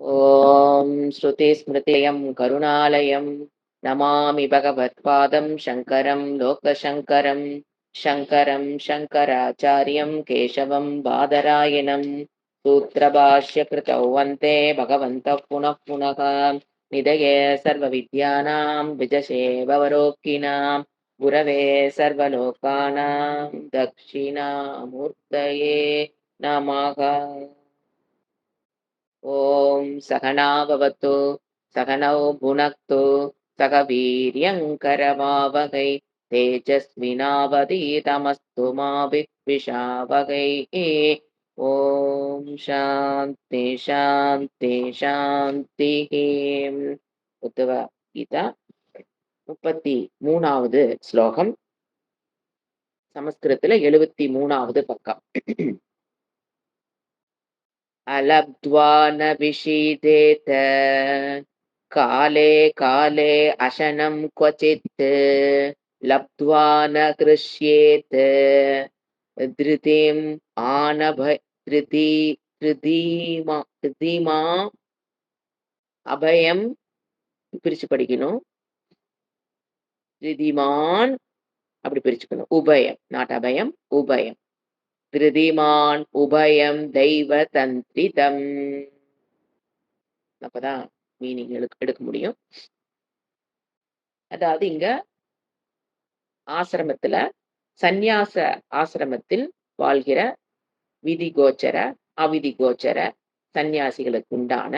ॐ श्रुतिस्मृतिलयं करुणालयं नमामि भगवत्पादं शङ्करं लोकशङ्करं शङ्करं शङ्कराचार्यं केशवं बादरायणं सूत्रभाष्यकृतौ वन्दे भगवन्तः पुनः पुनः निधये सर्वविद्यानां विजशे भवरोकिणां गुरवे सर्वलोकानां दक्षिणामूर्तये नमः। ॐ सहना भवतु सहनौ भुनक्तु सह वीर्यङ्करमावहै तेजस्विनावधीतमस्तु मा विद्विषावहैः। ॐ शान्ति शान्ति शान्तिः. உத்தவ கீதா 33வது ஸ்லோகம், சமஸ்கிருதத்துல 73வது பக்கம். अलब्ध्वा न विषीदेत काले काले अशनं क्वचित् लब्ध्वा न कृष्येत् धृतिम् धृतिमा அபயம் பிரிச்சு படிக்கணும். திருதிமான் அப்படி பிரிச்சுக்கணும். உபயம், நாட் அபயம், உபயம். திருதிமான் உபயம் தெய்வ தந்திரிதம். அப்பதான் மீனிங் எடுக்க முடியும். அதாவது இங்க ஆசிரமத்துல, சந்நியாச ஆசிரமத்தில் வாழ்கிற விதி கோச்சர அவிதி கோச்சர சந்நியாசிகளுக்கு உண்டான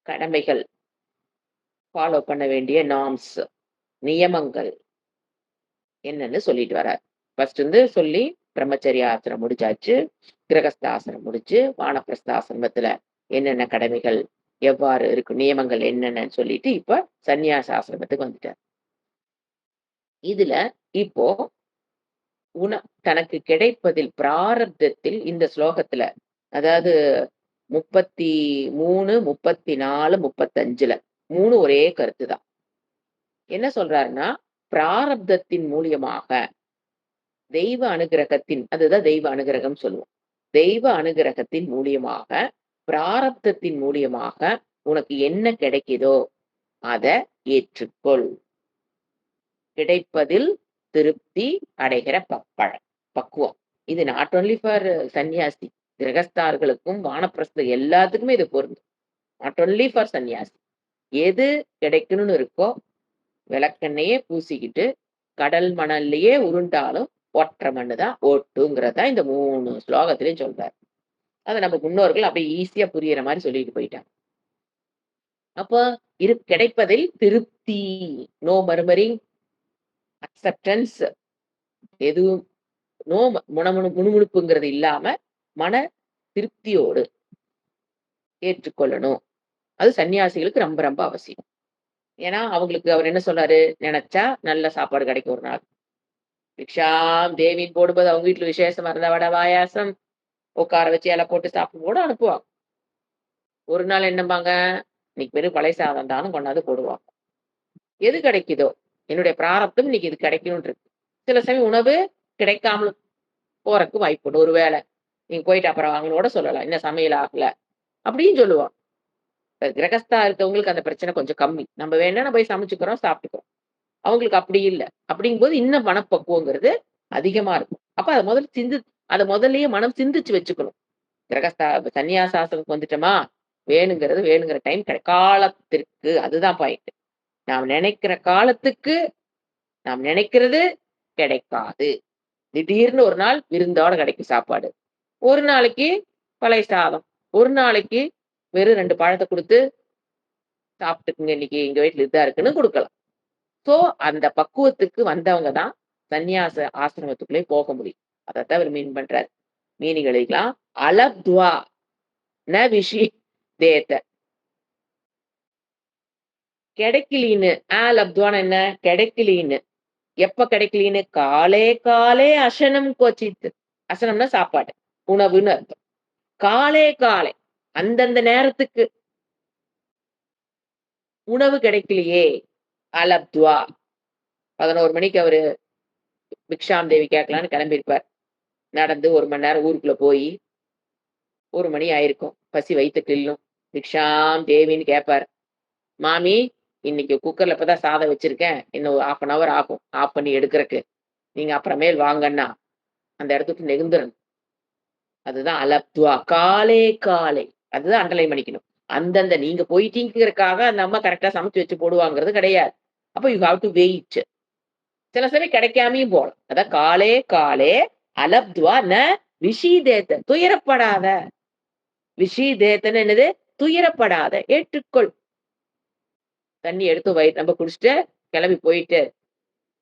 கடமைகள், ஃபாலோ பண்ண வேண்டிய நார்ம்ஸ், நியமங்கள் என்னன்னு சொல்லிட்டு வர்றார். ஃபர்ஸ்ட் சொல்லி பிரம்மச்சரிய ஆசிரம் முடிச்சாச்சு, கிரகஸ்த ஆசிரம் முடிச்சு, வானப்பிரஸ்த ஆசிரமத்துல என்னென்ன கடமைகள் எவ்வாறு இருக்கு, நியமங்கள் என்னென்னு சொல்லிட்டு இப்ப சந்நியாச ஆசிரமத்துக்கு வந்துட்டார். இதுல இப்போ தனக்கு கிடைப்பதில் பிராரப்தத்தில் இந்த ஸ்லோகத்துல, அதாவது 33, 34, 35ல 3 ஒரே கருத்து தான். என்ன சொல்றாருன்னா, பிராரப்தத்தின் மூலியமாக தெய்வ அனுகிரகத்தின், அதுதான் தெய்வ அனுகிரகம் சொல்லுவோம். தெய்வ அனுகிரகத்தின் மூலியமாக, பிராரப்தத்தின் மூலியமாக உனக்கு என்ன கிடைக்குதோ அதை ஏற்றுக்கொள். கிடைப்பதில் திருப்தி அடைகிற பக்குவம். இது நாட் ஒன்லி ஃபார் சன்னியாசி, கிரகஸ்தார்களுக்கும் வானப்பிரஸ்த எல்லாத்துக்குமே இது பொருந்தும். நாட் ஒன்லி ஃபார் சன்னியாசி. எது கிடைக்கணும்னு இருக்கோ, விளக்கெண்ணையே பூசிக்கிட்டு கடல் மணல்லையே உருண்டாலும் ஒற்றை மண்ணுதான் ஓட்டுங்கிறதா இந்த 3 ஸ்லோகத்திலையும் சொல்றாரு. அதை நம்ம முன்னோர்கள் அப்படியே ஈஸியா புரியுற மாதிரி சொல்லிட்டு போயிட்டாங்க. அப்போ கிடைப்பதில் திருப்தி, நோ மர்மரிங், அக்செப்டன்ஸ், எதுவும் நோ முணுமுணுப்புங்கிறது இல்லாம மன திருப்தியோடு ஏற்றுக்கொள்ளணும். அது சன்னியாசிகளுக்கு ரொம்ப ரொம்ப அவசியம். ஏன்னா அவங்களுக்கு அவர் என்ன சொன்னாரு, நினைச்சா நல்ல சாப்பாடு கிடைக்கும். ஒரு நாள் பிக்ஷாம் தேவின்னு போடும்போது அவங்க வீட்டுல விசேஷமா இருந்தா வடை பாயாசம் உட்கார வச்சு இலை போட்டு சாப்பிடும் போது அனுப்புவாங்க. ஒரு நாள் என்னம்பாங்க, இன்னைக்கு வெறும் பழைய சாதம் தானும் கொண்டாந்து போடுவாங்க. எது கிடைக்குதோ, என்னுடைய பிராரப்தம் இன்னைக்கு இது கிடைக்கணும் இருக்கு. சில சமயம் உணவு கிடைக்காமலும் போறதுக்கு வாய்ப்பு உண்டு. ஒரு வேளை நீங்க போயிட்டு அப்புறம் அவங்களோட சொல்லலாம், இன்னும் சமையல் ஆகல அப்படின்னு சொல்லுவோம். கிரகஸ்தா இருக்கவங்களுக்கு அந்த பிரச்சனை கொஞ்சம் கம்மி. நம்ம வேணா போய் சமைச்சுக்கிறோம், சாப்பிட்டுக்கிறோம். அவங்களுக்கு அப்படி இல்லை. அப்படிங்கும்போது இன்னும் மனப்பக்குவங்கிறது அதிகமா இருக்கும். அப்ப அதை முதல்லயே மனம் சிந்திச்சு வச்சுக்கணும். கிரகஸ்தா சன்னியாசாசனுக்கு வந்துட்டோமா, வேணுங்கிற டைம் காலத்திற்கு, அதுதான் பாயிண்ட். நாம் நினைக்கிற காலத்துக்கு நாம் நினைக்கிறது கிடைக்காது. திடீர்னு ஒரு நாள் விருந்தோட கிடைக்கும் சாப்பாடு, ஒரு நாளைக்கு பழைய சாதம், ஒரு நாளைக்கு வெறும் 2 பழத்தை கொடுத்து சாப்பிட்டுக்குங்க, இன்னைக்கு எங்க வீட்டுல இதா இருக்குன்னு கொடுக்கலாம். சோ அந்த பக்குவத்துக்கு வந்தவங்க தான் சந்நியாச ஆசிரமத்துக்குள்ளே போக முடியும். அதைத்தான் அவர் மீன் பண்றாரு. மீனிகளுக்கெல்லாம் அலப்துவா ந விஷி தேத்த, கிடைக்கலின்னு. லப்துவான என்ன, கிடைக்கலின்னு. எப்ப கிடைக்கலின்னு, காலே காலே அசனம் கோச்சித்து. அசனம்னா சாப்பாடு, உணவுன்னு அர்த்தம். காலே காலே, அந்தந்த நேரத்துக்கு உணவு கிடைக்கலையே, அலப்துவா. 11 மணிக்கு அவரு பிக்ஷாம் தேவி கேட்கலான்னு கிளம்பியிருப்பார். நடந்து 1 மணி நேரம் ஊருக்குள்ள போய் 1 மணி ஆயிருக்கும். பசி வயித்த கிள்ளும். பிக்ஷாம் தேவின்னு கேட்பாரு. மாமி, இன்னைக்கு குக்கர்ல இப்பதான் சாதம் வச்சிருக்கேன். இன்னும் ஒரு 1/2 ஹவர் ஆகும். ஆஃப் பண்ணி எடுக்கறக்கு. நீங்க அப்புறமேல் வாங்கன்னா, அந்த இடத்துக்கு நெகுந்துறணும். அதுதான் அலப்துவா. காலே காலை. அதுதான் அண்டர்லைன் பண்ணிக்கணும். அந்தந்த நீங்க போயிட்டீங்கறக்காக அந்த அம்மா கரெக்ட்டா சமைச்சு வச்சு போடுவாங்கிறது கிடையாது. அப்ப யூ ஹேவ் டு வெயிட். சில சமயம் கிடைக்காமயும் போலாம். அதான் காலே காலே அலப்துவா விஷீதேத்த. துயரப்படாத. விஷீதேத்தன்னு என்னது? துயரப்படாத. ஏற்றுக்கொள். தண்ணி எடுத்து நம்ம குடிச்சுட்டு கிளம்பி போயிட்டு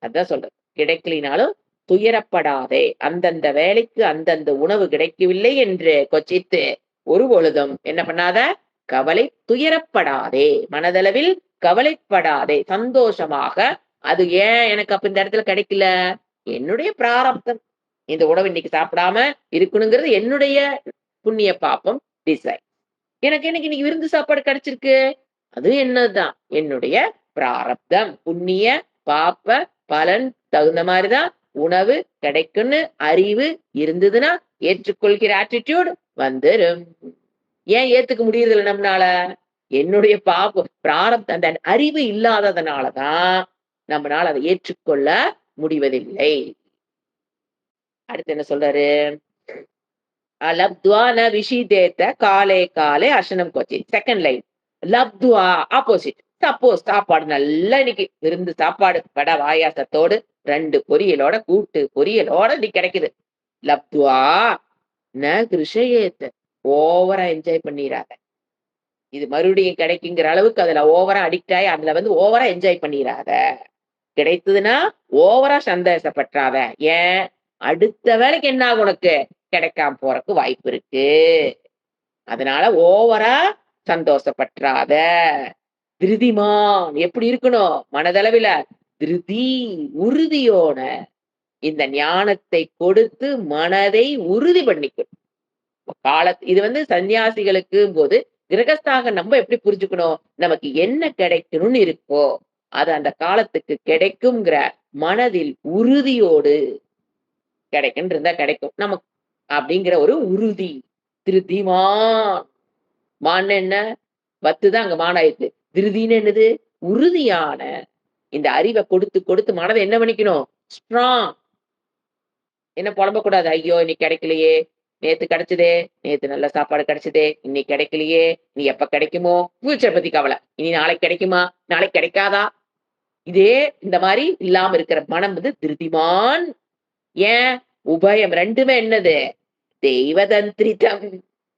அதான் சொல்றேன். கிடைக்கலினாலும் துயரப்படாதே. அந்தந்த வேளைக்கு அந்தந்த உணவு கிடைக்கவில்லை என்று கொச்சித்து ஒருபொழுதும் என்ன பண்ணாத? துயரப்படாதே. மனதளவில் கவலைப்படாதே. சந்தோஷமாக அது ஏன் எனக்கு அப்ப இந்த இடத்துல கிடைக்கல? என்னுடைய பிராரப்தம். இந்த உணவு இன்னைக்கு சாப்பிடாம இருக்கணுங்கிறது என்னுடைய புண்ணிய பாப்பம் டிசைன். எனக்கு எனக்கு இன்னைக்கு விருந்து சாப்பாடு கிடைச்சிருக்கு. அது என்னதுதான்? என்னுடைய பிராரப்தம். புண்ணிய, பாப்ப, பலன் தகுந்த மாதிரிதான் உணவு கிடைக்கும்னு அறிவு இருந்ததுன்னா ஏற்றுக்கொள்கிற ஆட்டிடியூட் வந்துரும். ஏன் ஏத்துக்க முடியறதில்ல நம்மனால? என்னுடைய பிராரப்தம் அந்த அறிவு இல்லாததுனாலதான் நம்மனால அதை ஏற்றுக்கொள்ள முடிவதில்லை. அடுத்து என்ன சொல்றாரு? லப்த்வா ந விஷிதேத்த காலே காலே அர்ஷனம் கொச்சி. Second line. லப்த்வா ஆப்போசிட். சப்போஸ் சாப்பாடு நல்லா இன்னைக்கு விருந்து சாப்பாடு வடை பாயாசத்தோடு 2 பொரியலோட கூட்டு பொரியலோட இன்னைக்கு கிடைக்குது. லப்த்வா ந கிருஷயேத்த. ஓவரா என்ஜாய் பண்ணிராத. இது மறுபடியும் கிடைக்குங்கிற அளவுக்கு அதுல ஓவரா அடிக்ட் ஆயி அதுல வந்து ஓவரா என்ஜாய் பண்ணிராத. கிடைத்ததுன்னா ஓவரா சந்தோஷப்பட்றாத. ஏன்? அடுத்த வேளைக்கு என்ன ஆகும் உனக்கு? கிடைக்காம போறக்கு வாய்ப்பு இருக்கு. அதனால ஓவரா சந்தோஷப்பட்றாத. திருதிமான் எப்படி இருக்கணும்? மனதளவில திருதி உறுதியோட இந்த ஞானத்தை கொடுத்து மனதை உறுதி பண்ணிக்கணும். இது வந்து சன்னியாசிகளுக்கு போது கிரகஸ்தாக நம்ம எப்படி புரிஞ்சுக்கணும்? நமக்கு என்ன கிடைக்கணும்னு இருக்கோ அது அந்த காலத்துக்கு கிடைக்குங்கிற மனதில் உறுதியோடு கிடைக்கும் இருந்தா கிடைக்கும் நமக்கு அப்படிங்கிற ஒரு உறுதி. திருதிமான். மான் என்ன? வத்துதான் அங்க மானாயிருக்கு. திருதின்னு என்னது? உறுதியான இந்த அறிவை கொடுத்து கொடுத்து மனதை என்ன பண்ணிக்கணும்? ஸ்ட்ராங். என்ன புலம்பக்கூடாது. ஐயோ இன்னைக்கு கிடைக்கலையே. நேத்து கிடைச்சதே. நேத்து நல்ல சாப்பாடு கிடைச்சதே. இன்னைக்கு கிடைக்கலையே. நீ எப்ப கிடைக்குமோ? ஃபியூச்சர் பத்தி கவலை. இனி நாளைக்கு கிடைக்குமா? நாளைக்கு கிடைக்காதா? இதே இந்த மாதிரி இல்லாம இருக்கிற மனம் வந்து திருதிமான். ஏன்? உபயம் 2மே என்னது? தெய்வதந்திரிதம்.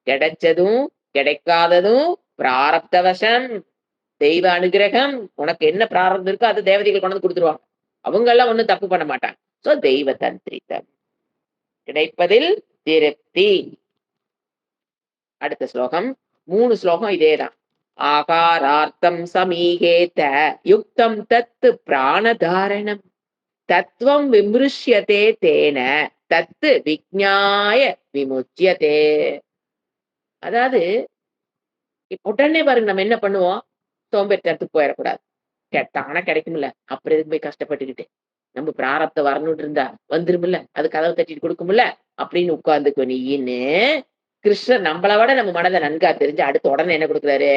கிடைச்சதும் கிடைக்காததும் பிராரப்தவசம். தெய்வ அனுகிரகம். உனக்கு என்ன பிராரப்தம் இருக்கோ அது தேவதைகள் கொண்டு வந்து கொடுத்துருவாங்க. அவங்க எல்லாம் ஒண்ணும் தப்பு பண்ண மாட்டாங்க. சோ தெய்வ தந்திரிதம். கிடைப்பதில் திருப்தி. அடுத்த ஸ்லோகம் 3 ஸ்லோகம் இதேதான். ஆகாரார்த்தம் சமீகேத யுக்தம் தத்து பிராணதாரணம் தத்துவம் விமிருஷ்யதே தேன தத்து விஜ்ஞாய விமுச்சியதே. அதாவது உடனே பாருங்க நம்ம என்ன பண்ணுவோம்? சோம்பேறித்தனத்துக்கு போயிடக்கூடாது. தானா கிடைக்கும்ல. அப்புறம் எதுக்கு போய் கஷ்டப்பட்டுக்கிட்டு? நம்ம பிராரப்தம் வரணும்னு இருந்தா வந்துருமில்ல. அது கதவை தட்டிட்டு கொடுக்கும்ல. அப்படின்னு உட்கார்ந்துக்கோ நீன்னு கிருஷ்ணர் நம்மள விட நம்ம மனதை நன்கா தெரிஞ்சு அடுத்த உடனே என்ன கொடுக்குறாரு?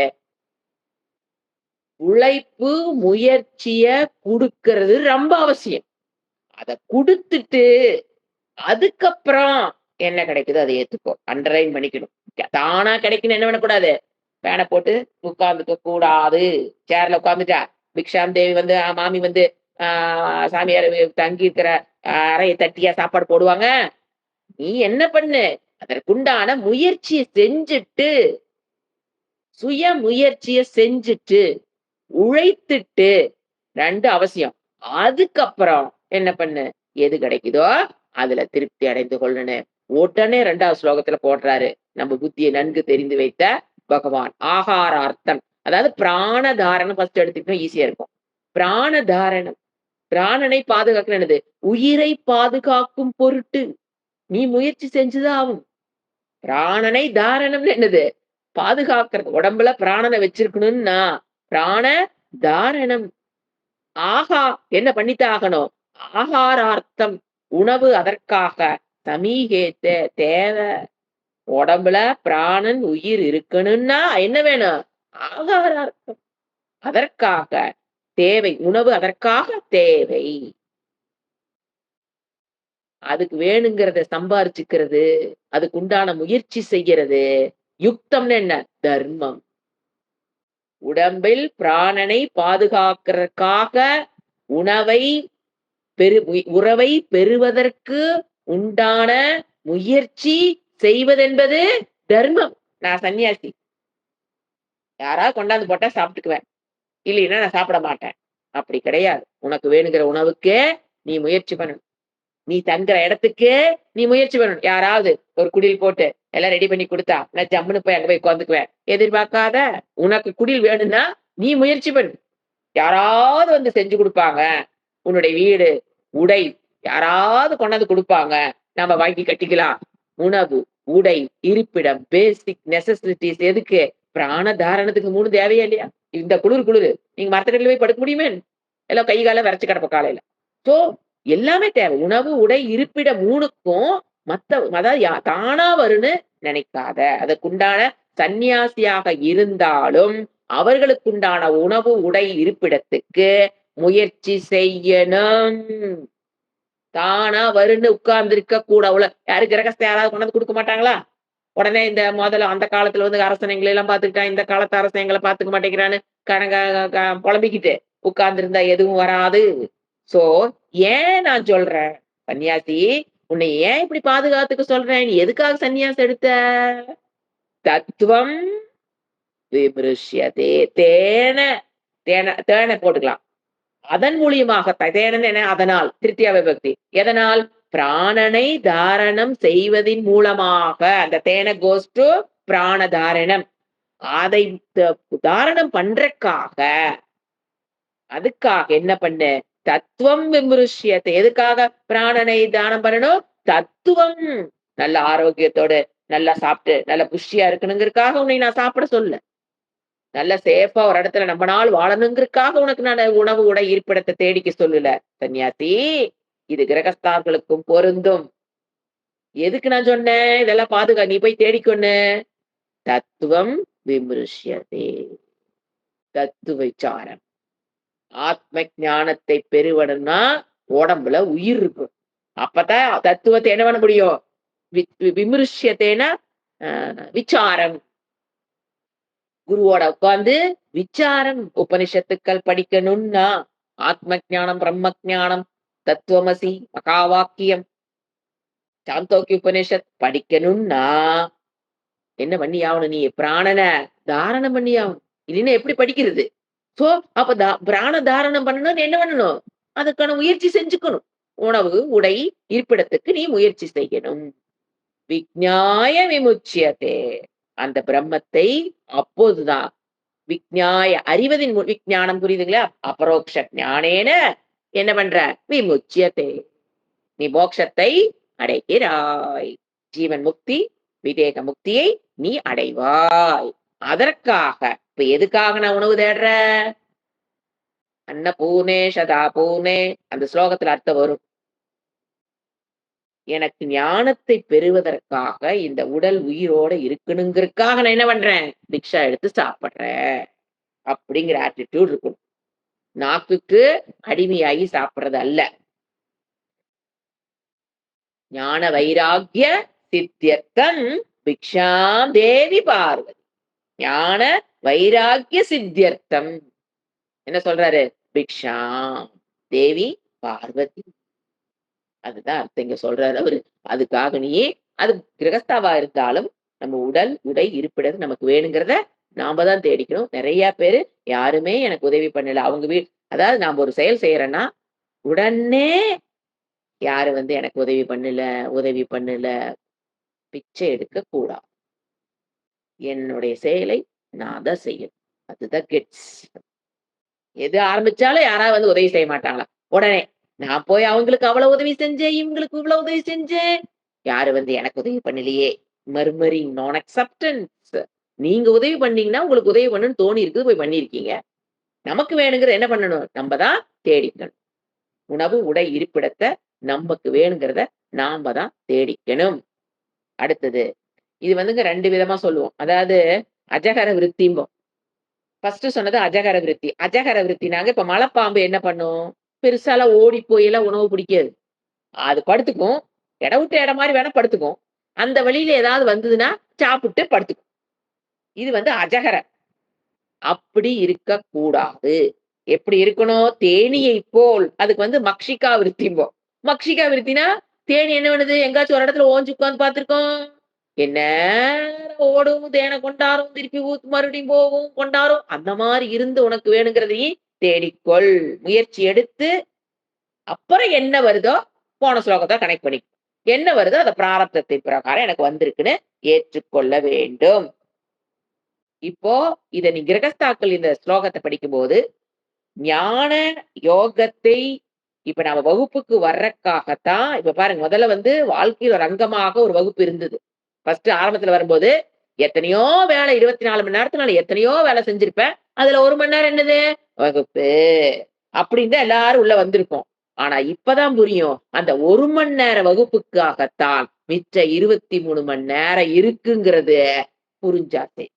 உழைப்பு முயற்சிய குடுக்கிறது ரொம்ப அவசியம். அத குடுத்துட்டு அதுக்கப்புறம் என்ன கிடைக்குதோ அதை ஏத்துக்கோ. அண்டர்லைன் பண்ணிக்கணும். தானா கிடைக்குன்னு என்ன பண்ணக்கூடாது? பேன போட்டு உட்கார்ந்துக்க கூடாது. சேர்ல உட்கார்ந்துட்டா பிக்ஷாம் தேவி வந்து மாமி வந்து சாமியார் தங்கி இருக்கிற அறையை தட்டியா சாப்பாடு போடுவாங்க. நீ என்ன பண்ணு? அதற்குண்டான முயற்சிய செஞ்சுட்டு சுய முயற்சிய செஞ்சுட்டு உழைத்துட்டு 2 அவசியம். அதுக்கப்புறம் என்ன பண்ணு? எது கிடைக்குதோ அதுல திருப்தி அடைந்து கொள்ளனு. உடனே 2வது ஸ்லோகத்துல போடுறாரு. நம்ம புத்தியை நன்கு தெரிந்து வைத்த பகவான். ஆகாரார்த்தம். அதாவது பிராண தாரணம் ஃபர்ஸ்ட் எடுத்துக்கிட்டா ஈஸியா இருக்கும். பிராண தாரணம். பிராணனை பாதுகாக்கிறது. உயிரை பாதுகாக்கும் பொருட்டு நீ முயற்சி செஞ்சுதான் ஆகும். பிராணனை தாரணம்னு என்னது? பாதுகாக்கிறது. உடம்புல பிராணனை வச்சிருக்கணும்னா பிராண தாரணம். என்ன பண்ணித்தான் ஆகணும்? ஆகாரார்த்தம். உணவு அதற்காக சமீகேத்த தேவை. உடம்புல பிராணன் உயிர் இருக்கணும்னா என்ன வேணும்? ஆகாரம் இருக்கணும். அதற்காக தேவை. உணவு அதற்காக தேவை. அதுக்கு வேணுங்கிறத சம்பாரிச்சுக்கிறது, அதுக்கு உண்டான முயற்சி செய்யறது, யுக்தம்னு என்ன? தர்மம். உடம்பில் பிராணனை பாதுகாக்கிறதுக்காக உணவை உறவை பெறுவதற்கு உண்டான முயற்சி செய்வதென்பது தர்மம். நான் சன்னியாசி. யாராவது கொண்டாந்து போட்டா சாப்பிட்டுக்குவேன். இல்லைன்னா நான் சாப்பிட மாட்டேன். அப்படி கிடையாது. உனக்கு வேணுங்கிற உணவுக்கு நீ முயற்சி பண்ணணும். நீ தங்குற இடத்துக்கு நீ முயற்சி பண்ணணும். யாராவது ஒரு குடில் போட்டு எல்லாம் ரெடி பண்ணி குடுத்தா, நான் ஜம்முன்னு போய் அங்க போய் உட்காந்துக்குவேன். எதிர்பார்க்காத. உனக்கு குடில் வேணும்னா நீ முயற்சி பண்ணு. யாராவது வந்து செஞ்சு குடுப்பாங்க. உன்னுடைய வீடு, உடை யாராவது கொண்டாந்து குடுப்பாங்க. நம்ம வாங்கி கட்டிக்கலாம். உணவு, உடை, இருப்பிடம், பேசிக் நெசசிட்டிஸ் எதுக்கு? பிராண தாரணத்துக்கு 3 தேவையா இல்லையா? இந்த குளிரு. நீங்க மரத்துக்கடியில போய் படுக்க முடியுமே? எல்லாம் கை கால விரைச்சு கிடப்ப காலையில. சோ எல்லாமே தேவை. உணவு, உடை, இருப்பிடம் 3க்கும் அதாவது தானா வரும்னு நினைக்காத. அதற்குண்டான சந்நியாசியாக இருந்தாலும் அவர்களுக்குண்டான உணவு, உடை, இருப்பிடத்துக்கு முயற்சி செய்யணும். தானா வருன்னு உட்கார்ந்து இருக்க கூட யாரு கிரகஸ்த யாராவது கொண்டாந்து குடுக்க மாட்டாங்களா? உடனே இந்த முதல்ல அந்த காலத்துல வந்து அரசன் எங்களை எல்லாம் பாத்துக்கிட்டான், இந்த காலத்து அரசன் எங்களை பாத்துக்க மாட்டேங்கிறான்னு கனக புலம்பிக்கிட்டு உட்கார்ந்து இருந்தா எதுவும் வராது. சோ ஏன் நான் சொல்றேன், சன்னியாசி உன்னை ஏன் இப்படி பாதுகாத்துக்க சொல்றேன்? நீ எதுக்காக சன்னியாசம் எடுத்த? தத்துவம் விமிருஷ்யதே. தேன தேன தேன போட்டுக்கலாம். அதன் மூலியமாக தேனன்னு என்ன? அதனால் திருத்தியா விபக்தி. எதனால்? பிராணனை தாரணம் செய்வதின் மூலமாக. அந்த தேன கோஸ் டு பிராண தாரணம். அதை தாரணம் பண்றதுக்காக அதுக்காக என்ன பண்ணு? தத்துவம் விமருஷ்யத்தை. எதுக்காக பிராணனை தானம் பண்ணணும்? தத்துவம். நல்ல ஆரோக்கியத்தோட நல்லா சாப்பிட்டு நல்ல புஷ்டியா இருக்கணுங்கிறதுக்காக உன்னை நான் சாப்பிட சொல்ல. நல்ல சேஃபா ஒரு இடத்துல நம்ம நாள் வாழணுங்கிறதுக்காக உனக்கு நான் உணவு, உடை, இருப்பிடத்தை தேடிக்க சொல்லல சன்னியாசி. இது கிரகஸ்தார்களுக்கும் பொருந்தும். எதுக்கு நான் சொன்னேன்? இதெல்லாம் நீ போய் தேடிக்கொன்னு. தத்துவம் விமருஷ்யதே. தத்துவ விசாரம். ஆத்ம ஞானத்தை பெறுவனும்னா உடம்புல உயிர் இருக்கும். அப்பதான் தத்துவத்தை என்ன பண்ண முடியும்? விமருஷ்யத்தேனா விசாரம். குருவோட உட்கார்ந்து விசாரம். உபனிஷத்துக்கள் படிக்கணும்னா ஆத்ம ஞானம், பிரம்ம ஞானம், தத்துவமசி, மகா வாக்கியம், சாந்தோக்கிய உபனிஷத் படிக்கணும்னா என்ன பண்ணி ஆகணும்? நீ பிராணனை தாரணம் பண்ணி ஆகணும். இல்லைன்னா எப்படி படிக்கிறது? சோ அப்ப பிராண தாரணம் பண்ணணும்னு என்ன பண்ணணும்? அதுக்கான முயற்சி செஞ்சுக்கணும். உணவு, உடை, இருப்பிடத்துக்கு நீ முயற்சி செய்யணும். விஞ்ஞாய விமுச்சியதே. அந்த பிரம்மத்தை அப்போதுதான் விஞ்ஞாய அறிவதின் விஞ்ஞானம் புரியுதுங்களா? அபரோக்ஷ ஞானேன என்ன பண்ற? விமுச்சியதே. நீ மோட்சத்தை அடைகிறாய். ஜீவன் முக்தி, விதேக முக்தியை நீ அடைவாய். அதற்காக இப்ப எதுக்காக நான் உணவு தேடுற? அன்னபூர்ணே சதா பூர்ணே அந்த ஸ்லோகத்துல அர்த்தம் வரும். எனக்கு ஞானத்தை பெறுவதற்காக இந்த உடல் உயிரோட இருக்கணுங்கிறதுக்காக நான் என்ன பண்றேன்? பிக்ஷா எடுத்து சாப்பிடுறேன் அப்படிங்கிற ஆட்டிடியூட் இருக்கணும். நாக்குக்கு அடிமையாகி சாப்பிடுறது அல்ல. ஞான வைராகிய சித்தியர்த்தம் பிக்ஷாம் தேவி பார்வதி. ஞான வைராகிய சித்தியர்த்தம் என்ன சொல்றாரு? பிக்ஷாம் தேவி பார்வதி. அதுதான் அர்த்தம் இங்க சொல்றாரு அவரு. அதுக்காக நீயே அது கிரகஸ்தாவா இருந்தாலும் நம்ம உடல், உடை, இருப்பிடத்தை நமக்கு வேணுங்கிறத நாம தான் தேடிக்கணும். நிறைய பேரு யாருமே எனக்கு உதவி பண்ணல. அவங்க அதாவது நாம ஒரு செயல் செய்யறேன்னா உடனே யாரு வந்து எனக்கு உதவி பண்ணல பிச்சை எடுக்க கூடாது. என்னுடைய செயலை நான் தான் செய்யணும். அதுதான் கெட்ஸ். எது ஆரம்பிச்சாலும் யாராவது வந்து உதவி செய்ய மாட்டாங்களா? உடனே நான் போய் அவங்களுக்கு அவ்வளவு உதவி செஞ்சேன், இவங்களுக்கு இவ்வளவு உதவி செஞ்சேன். யாரு வந்து எனக்கு உதவி பண்ணலையே. மர்மரிங் நான் அக்செப்டன்ஸ். நீங்க உதவி பண்ணீங்கன்னா உங்களுக்கு உதவி பண்ணணும்னு தோணி இருக்குது, போய் பண்ணிருக்கீங்க. நமக்கு வேணுங்கிறத என்ன பண்ணணும்? நம்ம தான் தேடிக்கணும். உணவு, உடை, இருப்பிடத்தை நமக்கு வேணுங்கிறத நாம தான் தேடிக்கணும். அடுத்தது இது வந்துங்க 2 விதமா சொல்லுவோம். அதாவது அஜகர விருத்திம்போம். ஃபர்ஸ்ட் சொன்னது அஜகர விருத்தி. அஜகர விருத்தினாங்க இப்ப மலைப்பாம்பு என்ன பண்ணும்? பெருசாலாம் ஓடி போயெல்லாம் உணவு பிடிக்காது. அது படுத்துக்கும். இடம் விட்டு இடம் மாரி வேணா படுத்துக்கும். அந்த வழியில ஏதாவது வந்ததுன்னா, சாப்பிட்டு படுத்துக்கும். இது வந்து அஜகர. அப்படி இருக்கக்கூடாது. எப்படி இருக்கணும்? தேனீயைப் போல் அதுக்கு வந்து மக்ஷிகா விருத்திம்போம். மக்ஷிகா விருத்தினா, தேனி என்ன பண்ணுது? எங்கேயாச்சும் ஒரு இடத்துல ஓஞ்சு உட்கார்ந்து பார்த்துருக்கோம். எந்நேரம் ஓடும், தேன கொண்டாரும், திருப்பி மறுபடியும் போகும், கொண்டாரும். அந்த மாரி இருந்து உனக்கு வேணுங்கிறத நீ தேடிக்கொள். முயற்சி எடுத்து, அப்புறம் என்ன வருதோ, போன ஸ்லோகத்த கனெக்ட் பண்ணிக்க. என்ன வருதோ அத பிராரப்தத்தின் பிரகாரம் எனக்கு வந்திருக்குன்னு ஏற்றுக்கொள்ள வேண்டும். இப்போ இத நீ கிரகஸ்தாக்கள் இந்த ஸ்லோகத்த படிக்கும்போது, ஞான யோகத்தை இப்ப நம்ம வகுப்புக்கு வர்றக்காகத்தான் இப்ப பாருங்க முதல்ல வந்து வாழ்க்கையில ஒரு அங்கமாக ஒரு வகுப்பு இருந்தது. ஃபர்ஸ்ட் ஆரம்பத்துல வரும்போது, எத்தனையோ வேலை 24 மணி நேரத்துல நான் எத்தனையோ வேலை செஞ்சிருப்பேன். அதுல 1 மணி நேரம் என்னது? வகுப்பு. அப்படின்னு தான் எல்லாரும் உள்ள வந்திருப்போம். ஆனா இப்பதான் புரியும். அந்த 1 மணி நேர வகுப்புக்காகத்தான் மிச்ச 23 மணி நேரம் இருக்குங்கிறது புரிஞ்சா சரி.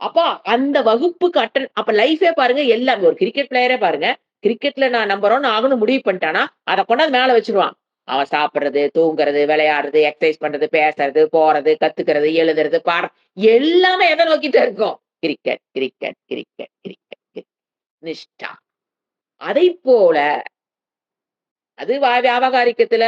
அப்ப அந்த வகுப்புக்கு அப்ப லைஃபே பாருங்க எல்லாம் ஒரு கிரிக்கெட் பிளேயரே பாருங்க. கிரிக்கெட்ல நான் நம்பர் 1 ஆகணும்னு முடிவு பண்ணிட்டானா, அத கொண்டாந்து மேல வச்சுருவான். அவன் சாப்பிடுறது, தூங்குறது, விளையாடுறது, எக்சர்சைஸ் பண்றது, பேசுறது, போறது, கத்துக்கிறது, எழுதுறது, எல்லாமே எத நோக்கிட்டு இருக்கும்? Cricket, cricket, cricket, cricket, cricket. நிஷ்டா. அதைப்போல அது வியாபகாரிக்கத்துல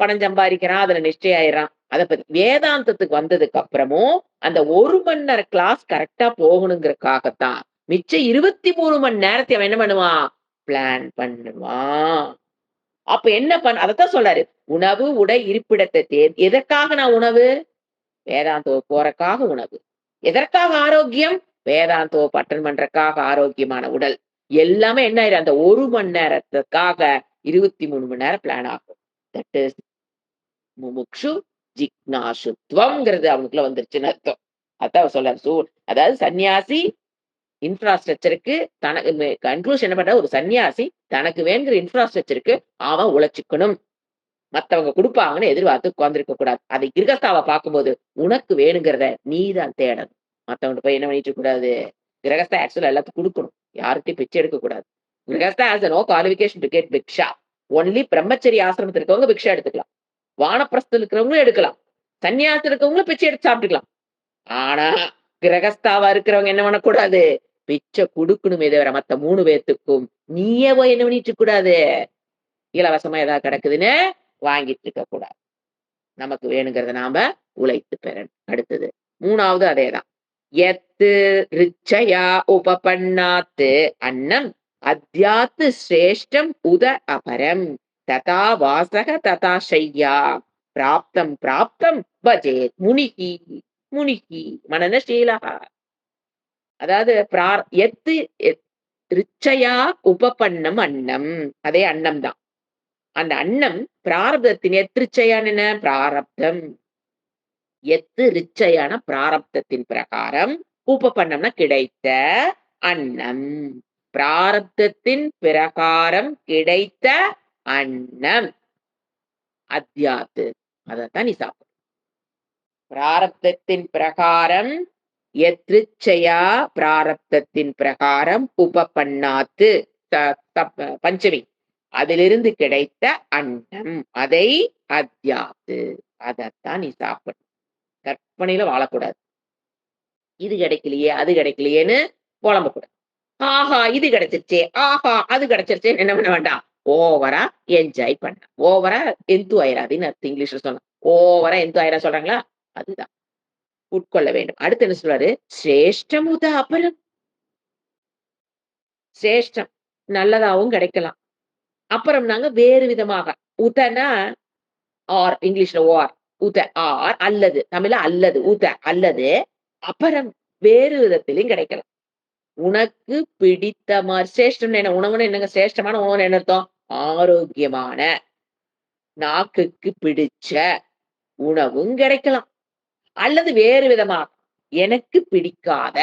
பணம் சம்பாரிக்கிறான். அதுல நிஷ்டை ஆயிடுறான். அத பத்தி வேதாந்தத்துக்கு வந்ததுக்கு அப்புறமும், அந்த 1 மணி நேர கிளாஸ் கரெக்ட்டா போகணுங்கிறதுக்காகத்தான், மிச்ச 23 மணி நேரத்த அவன் என்ன பண்ணுவான்? பிளான் பண்ணுவான். அப்ப என்ன அதத்தான் சொல்றாரு. உணவு, உடை, இருப்பிடத்த எதற்காக நான் உணவு? வேதாந்தோ போறக்காக உணவு. எதற்காக ஆரோக்கியம்? வேதாந்தோ அட்டெண்ட் பண்றதுக்காக ஆரோக்கியமான உடல். எல்லாமே என்ன ஆயிரும்? அந்த 1 மணி நேரத்துக்காக 23 மணி நேரம் பிளான் ஆகும். தட் இஸ் முமுக்ஷு ஜிக்னாசுத்வம்ங்கிறது அவனுக்குள்ள வந்துருச்சுன்னு அர்த்தம். அதான் அவர் சொல்றாரு. அதாவது சன்னியாசி இன்ஃப்ராஸ்ட்ரக்சருக்கு தனக்கு கன்க்ளூஷன் என்ன பண்றாரு? ஒரு சன்னியாசி தனக்கு வேணுங்கிற இன்ஃப்ராஸ்ட்ரக்சருக்கு அவன் உழைச்சுக்கணும். மத்தவங்க குடுப்பாங்கன்னு எதிர்பார்த்து உட்கார்ந்திருக்க கூடாது. அதை கிரகஸ்தாவ பார்க்கும்போது, உனக்கு வேணுங்கிறத நீ தான் தேடணும். மத்தவங்கட்ட போய் என்ன பண்ணிட்டு இருக்கக்கூடாது. கிரகஸ்தா ஆக்சுவலா எல்லாத்துக்கும் குடுக்கணும். யார்கிட்டயும் பிச்சை எடுக்கக்கூடாது. கிரகஸ்தா has no qualification to get பிக்ஷா. ஒன்லி பிரம்மச்சரிய ஆசிரமத்துல இருக்கவங்க பிக்ஷா எடுத்துக்கலாம். வானப்பிரஸ்தத்துல இருக்கிறவங்களும் எடுக்கலாம். சன்னியாசத்துல இருக்கவங்களும் பிச்சை எடுத்து சாப்பிட்டுக்கலாம். ஆனா, கிரகஸ்தாவா இருக்கிறவங்க என்ன பண்ணக்கூடாது? பிச்சை குடுக்கணுமே தவிர மத்த 3 பேத்துக்கும் நீயே போய் என்ன பண்ணிட்டு இருக்க கூடாது. இலவசமா ஏதாவது கிடக்குதுன்னு வாங்கிட்டு இருக்க கூடாது. நமக்கு வேணுங்கிறத நாம உழைத்து பெறணும். அடுத்தது 3வது அதேதான். எத்து ரிச்சயா உபபன்னாத்து அன்னம் அத்யாத்து சிரேஷ்டம் உத அபரம் ததா வாசக ததா ஷய்யா பிராப்தம் பிராப்தம் பஜேத் முனிகி முனிகி மனனசீலா. அதாவது எத்து ரிச்சயா உபபன்னம் அன்னம். அதே அன்னம் தான். அந்த அன்னம் பிராரப்தத்தின் எத்திருச்சையான என்ன? பிராரப்தம். எத்து ரிச்சையான பிராரப்தத்தின் பிரகாரம் உபபன்னம்னா கிடைத்த அன்னம். பிராரப்தத்தின் பிரகாரம் கிடைத்த அன்னம். அத்யாத்து. அதத்தான் நீ சாப்பிடு. பிராரப்தத்தின் பிரகாரம் எத்ரிச்சையா பிராரப்தத்தின் பிரகாரம் உபபன்னாத்து பஞ்சமி. அதிலிருந்து கிடைத்த அன்னம். அதை அத்யாத்து. அதத்தான் நீ சாப்பிடணும். கற்பனையில வாழக்கூடாது. இது கிடைக்கலையே, அது கிடைக்கலையேன்னு புலம்பக்கூடாது. ஆஹா இது கிடைச்சிருச்சே, ஆஹா அது கிடைச்சிருச்சேன்னு என்ன பண்ண வேண்டாம். ஓவரா என்ஜாய் பண்ண. ஓவரா எந்து ஆயிராதுன்னு அர்த்தம் இங்கிலீஷ்ல சொன்னா. ஓவரா எந்து ஆயிரா சொல்றாங்களா? அதுதான். உட்கொள்ள வேண்டும். அடுத்து என்ன சொல்றாரு? சிரேஷ்டம் உத அபரம். சிரேஷ்டம். நல்லதாவும் கிடைக்கலாம். அப்புறம்னாங்க வேறு விதமாக. உதனா ஆர் இங்கிலீஷ்ல ஓர். உத ஆர் அல்லது. தமிழ்ல அல்லது. உத அல்லது அப்புறம் வேறு விதத்திலும் கிடைக்கலாம். உனக்கு பிடித்த மாரி சிரேஷ்டம்னு என்ன உணவுன்னு என்னங்க? சிரேஷ்டமான உணவுன்னு என்ன அர்த்தம்? ஆரோக்கியமான, நாக்குக்கு பிடிச்ச உணவும் கிடைக்கலாம். அல்லது வேறு விதமா எனக்கு பிடிக்காத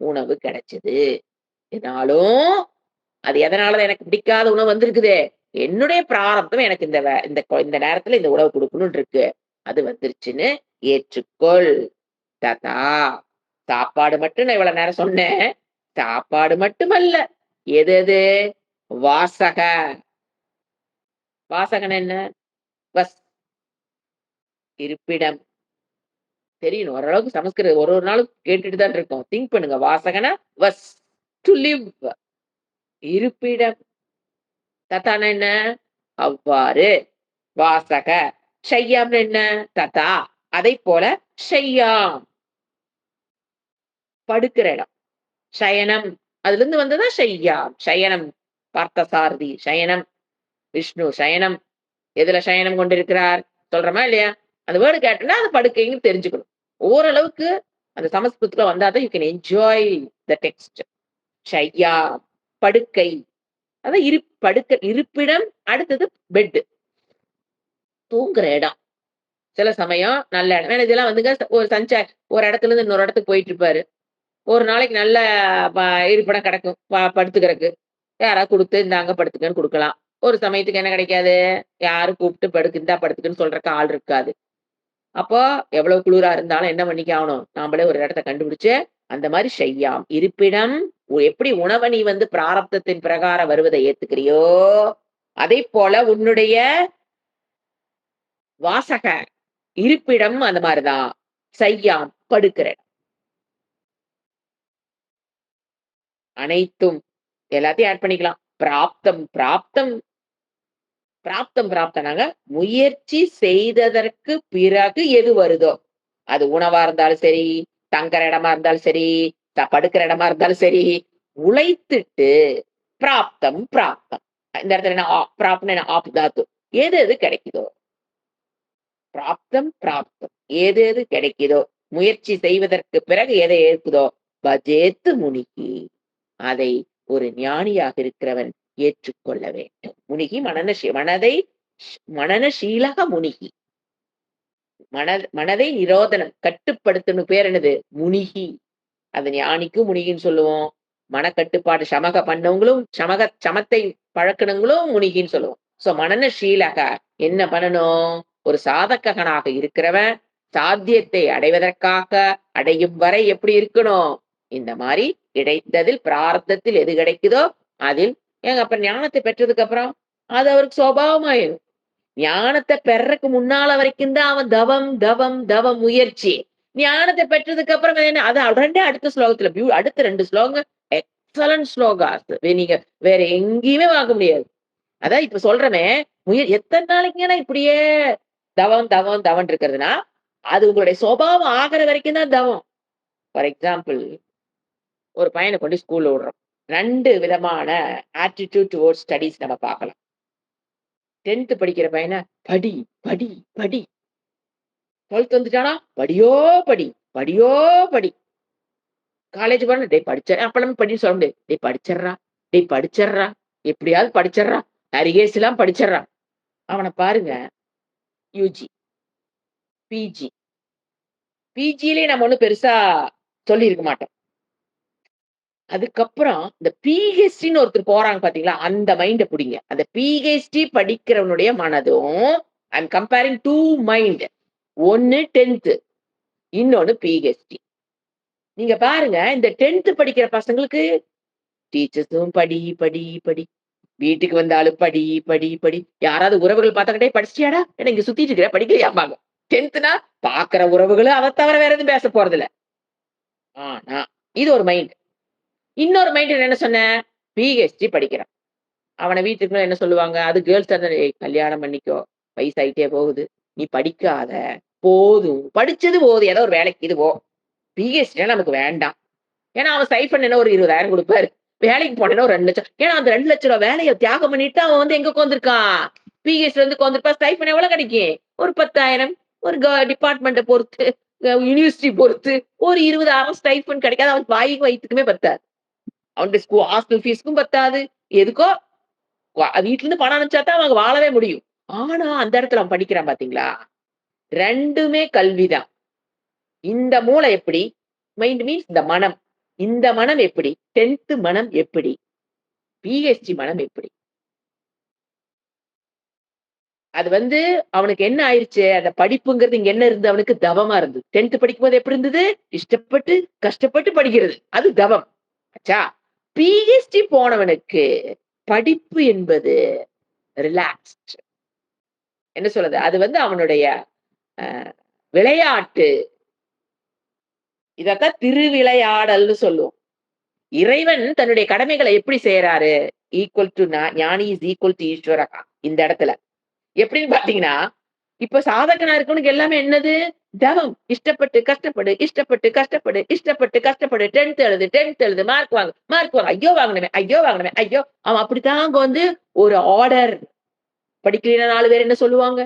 உணவு கிடைச்சது. என்னாலும் அது எதனால எனக்கு பிடிக்காத உணவு வந்திருக்குது? என்னுடைய பிராரப்தம் எனக்கு இந்த இந்த நேரத்துல இந்த உணவு குடுக்கணும்னு இருக்கு. அது வந்துருச்சுன்னு ஏற்றுக்கொள். ததா. சாப்பாடு மட்டும் நான் இவ்வளவு நேரம் சொன்னேன். சாப்பாடு மட்டுமல்ல. எது எது? வாசக. வாசகன்னா என்ன? வஸ். இருப்பிடம். தெரியணும். ஓரளவுக்கு சமஸ்கிருதம் ஒரு ஒரு நாளும் கேட்டுட்டு தான் இருக்கோம். திங்க் பண்ணுங்க. வாசகன்னா வஸ். To live. இருப்பிடம். ததான்னா என்ன? அவ்வாறு. வாசக. ஷய்யாம்ன்னு என்ன? ததா. அதைப்போல ஷய்யாம். படுக்கிற இடம். சயனம். அதிலிருந்து வந்ததா ஷய்யாம். சயனம். பார்த்தசாரதி. சயனம். விஷ்ணு சயனம். எதுல சயனம் கொண்டிருக்கிறார்? சொல்றோமா இல்லையா? அந்த வேர்ட் கேட்டோம்னா, அது படுக்கைன்னு தெரிஞ்சுக்கணும். ஓரளவுக்கு அந்த சமஸ்கிருதத்துல வந்தா தான் you can enjoy the text. ஷய்யா. படுக்கை. அதான் இருப்பிடம். அடுத்தது பெட். தூங்குற இடம். சில சமயம் நல்ல இடம். ஏன்னா இதெல்லாம் வந்துங்க ஒரு இடத்துல இருந்து இன்னொரு இடத்துக்கு போயிட்டு இருப்பாரு. ஒரு நாளைக்கு நல்ல ப இருப்பிடம் கிடைக்கும். படுத்துக்கிறக்கு. யாராவது குடுத்து, இந்தாங்க படுத்துக்கன்னு குடுக்கலாம். ஒரு சமயத்துக்கு என்ன கிடைக்காது? யாரும் கூப்பிட்டு இந்தா படுத்துக்கன்னு சொல்றக்கு ஆள் இருக்காது. அப்போ எவ்வளவு குளிரா இருந்தாலும் என்ன பண்ணிக்க ஆகணும்? நாமளே ஒரு இடத்த கண்டுபிடிச்சு, அந்த மாரி ஷய்யாம். இருப்பிடம். எப்படி உணவ நீ வந்து பிராரப்தத்தின் பிரகாரம் வருவதை ஏத்துக்கிறியோ, அதைப்போல உன்னுடைய வாசக இருப்பிடம் அந்த மாரிதான். சய்யாம் படுக்கிற இடம். அனைத்தும். எல்லாத்தையும் ஆட் பண்ணிக்கலாம். பிராப்தம்னாங்க முயற்சி செய்ததற்கு பிறகு எது வருதோ, அது உணவா இருந்தாலும் சரி, தங்குற இடமா இருந்தாலும் சரி, படுக்கிற இடமா இருந்தாலும் சரி, உழைத்துட்டு பிராப்தம். இந்த இடத்துல என்ன பிராப்தம்னா என்ன? ஆப் தாத்து. எது எது கிடைக்குதோ, பிராப்தம். எது எது கிடைக்குதோ, முயற்சி செய்வதற்கு பிறகு எதை ஏற்குதோ, பஜேத்து முனிகி. அதை ஒரு ஞானியாக இருக்கிறவன் ஏற்றுக்கொள்ள வேண்டும். முனிகி மனனசீலக முனிகி. மனதை நிரோதனம் கட்டுப்படுத்தணும் பேர் என்னது? முனிகி. அது ஞானிக்கும் முனிகின்னு சொல்லுவோம். மனக்கட்டுப்பாடு சமக பண்ணவங்களும் சமத்தை பழக்கினவங்களும் முனிகின்னு சொல்லுவோம். சோ மனனசீலக என்ன பண்ணணும்? ஒரு சாதகனாக இருக்கிறவன் சாத்தியத்தை அடைவதற்காக அடையும் வரை எப்படி இருக்கணும்? இந்த மாதிரி கிடைத்ததில் பிராரத்தத்தில் எது கிடைக்குதோ அதில் அப்ப ஞானத்தை பெற்றதுக்கு அப்புறம் அது அவருக்கு சுபாவமாயிரும். ஞானத்தை பெறக்கு முன்னால வரைக்கும் தான் அவன் தவம் முயற்சி. ஞானத்தை பெற்றதுக்கு அப்புறம் என்ன? அது உடனே அடுத்த ஸ்லோகத்துல அடுத்த 2 ஸ்லோகங்கள் எக்ஸலன்ட் ஸ்லோகாஸ். நீங்க வேற எங்கேயுமே வாங்க முடியாது. அதான் இப்ப சொல்றமே, எத்தனை நாளைக்குங்கன்னா இப்படியே தவம் இருக்கிறதுனா, அது உங்களுடைய சுபாவம் ஆகிற வரைக்கும் தான் தவம். ஃபார் எக்ஸாம்பிள், ஒரு பையனை கொண்டு ஸ்கூல்ல விடுறோம். 2 விதமான ஆட்டிட்யூட் டுவர்ட்ஸ் ஸ்டடீஸ் நம்ம பார்க்கலாம். 10th படிக்கிற பையன படி, படி, படி. 12th வந்துட்டானா, படி, படியோ படி. காலேஜ் போனா, டேய் அப்பலாம் படின்னு சொல்ல முடியாது. டேய் படிச்சிடுறா. எப்படியாவது படிச்சிடுறா. அரிகேஸ்லாம் படிச்சிடுறா. அவன பாருங்க, யுஜி, பிஜி. பிஜிலயே நம்ம ஒண்ணும் பெருசா சொல்லியிருக்க மாட்டோம். அதுக்கப்புறம் இந்த பிஹெச்டின்னு ஒருத்தர் போறாங்க பாத்தீங்களா? அந்த மைண்ட புடிங்க. அந்த பிஹெச்டி படிக்கிறவனுடைய மனதும் ஐ அம் கம்பேரிங் 2 மைண்ட். ஒண்ணு 10th, இன்னொன்னு பிஹெச்டி. நீங்க பாருங்க, இந்த 10th படிக்கிற பசங்களுக்கு டீச்சர்ஸும் படி, படி, படி. வீட்டுக்கு வந்தாலும் படி, படி, படி. யாராவது உறவுகள் பார்த்தாக்கிட்டே படிச்சிட்டியாடா? என்ன இங்க சுத்திட்டு இருக்கிற? படிக்கலையாம்பாங்க. 10த்னா பாக்குற உறவுகளும் அத தவிர வேற எதுவும் பேச போறதில்ல. ஆனா, இது ஒரு மைண்ட். இன்னொரு மைண்ட் என்ன சொன்னேன்? பிஹெச்டி படிக்கிறான். அவன வீட்டுக்குள்ள என்ன சொல்லுவாங்க? அது கேர்ள்ஸா இருந்தா, "ஏய் கல்யாணம் பண்ணிக்கோ. வயசாயிட்டே போகுது. நீ படிக்காத. போதும். படிச்சது போதும். ஏதோ ஒரு வேலைக்கு இது போ. பிஹெச்டிலாம் நமக்கு வேண்டாம்." ஏன்னா அவன் ஸ்டைஃபண்ட் என்ன ஒரு 20,000 குடுப்பாரு. வேலைக்கு போனேன்னா ஒரு 2,00,000. ஏன்னா அந்த 2,00,000 வேலைய தியாகம் பண்ணிட்டு அவன் வந்து எங்க உட்கார்ந்திருக்கான்? பிஹெச்டில வந்து உட்கார்ந்திருப்பான். ஸ்டைஃபண்ட் எவ்வளவு கிடைக்கும்? ஒரு 10,000. ஒரு டிபார்ட்மெண்ட்ட பொறுத்து, யூனிவர்சிட்டி பொறுத்து ஒரு 20,000 ஸ்டைஃபண்ட் கிடைக்காது. அவன் வயித்துக்குமே பத்தாது. அவனுடைய ஹாஸ்டல் ஃபீஸ்க்கும் பத்தாது. எதுக்கோ வீட்ல இருந்து பணம் அனுப்பிச்சா தான் அவங்க வாழவே முடியும். ஆனா அந்த இடத்துல அவன் படிக்கிறான் பாத்தீங்களா? 2மே கல்விதான். இந்த மூளை எப்படி? மைண்ட் மீன்ஸ் இந்த மனம். இந்த மனம் எப்படி? 10th மனம் எப்படி? பிஹெச்டி மனம் எப்படி? அது அவனுக்கு என்ன ஆயிருச்சு, அந்த படிப்புங்கிறது இங்க என்ன இருந்தது அவனுக்கு தவமா இருந்தது. 10த் படிக்கும்போது எப்படி இருந்தது? இஷ்டப்பட்டு, கஷ்டப்பட்டு படிக்கிறது. அது தவம். ஆச்சா? பிஹெச்டி போனவனுக்கு படிப்பு என்பது ரிலாக்ஸ்ட். என்ன சொல்றது? அது அவனுடைய அ விளையாட்டு. இதத்தான் திருவிளையாடல்னு சொல்லுவோம். இறைவன் தன்னுடைய கடமைகள எப்படி செய்றாரு? ஈக்குவல் டூ ஞானி இஸ் ஈக்குவல் டூ ஈஸ்வரஹா. இந்த இடத்துல. எப்படின்னு பார்த்தீங்கன்னா, இப்ப சாதகனா இருக்கவனுக்கு எல்லாமே என்னது? தவம். இஷ்டப்பட்டு கஷ்டப்படு, இஷ்டப்பட்டு கஷ்டப்படு, இஷ்டப்பட்டு கஷ்டப்படு. 10த் எழுது, 10த் எழுது. மார்க் வாங்கு, மார்க் வாங்கு. ஐயோ வாங்கணுமே, ஐயோ வாங்கணுமே, ஐயோ! அவன் அப்படித்தான் அங்க ஒரு ஆர்டர். படிக்கலைன்னா 4 பேர் என்ன சொல்லுவாங்க?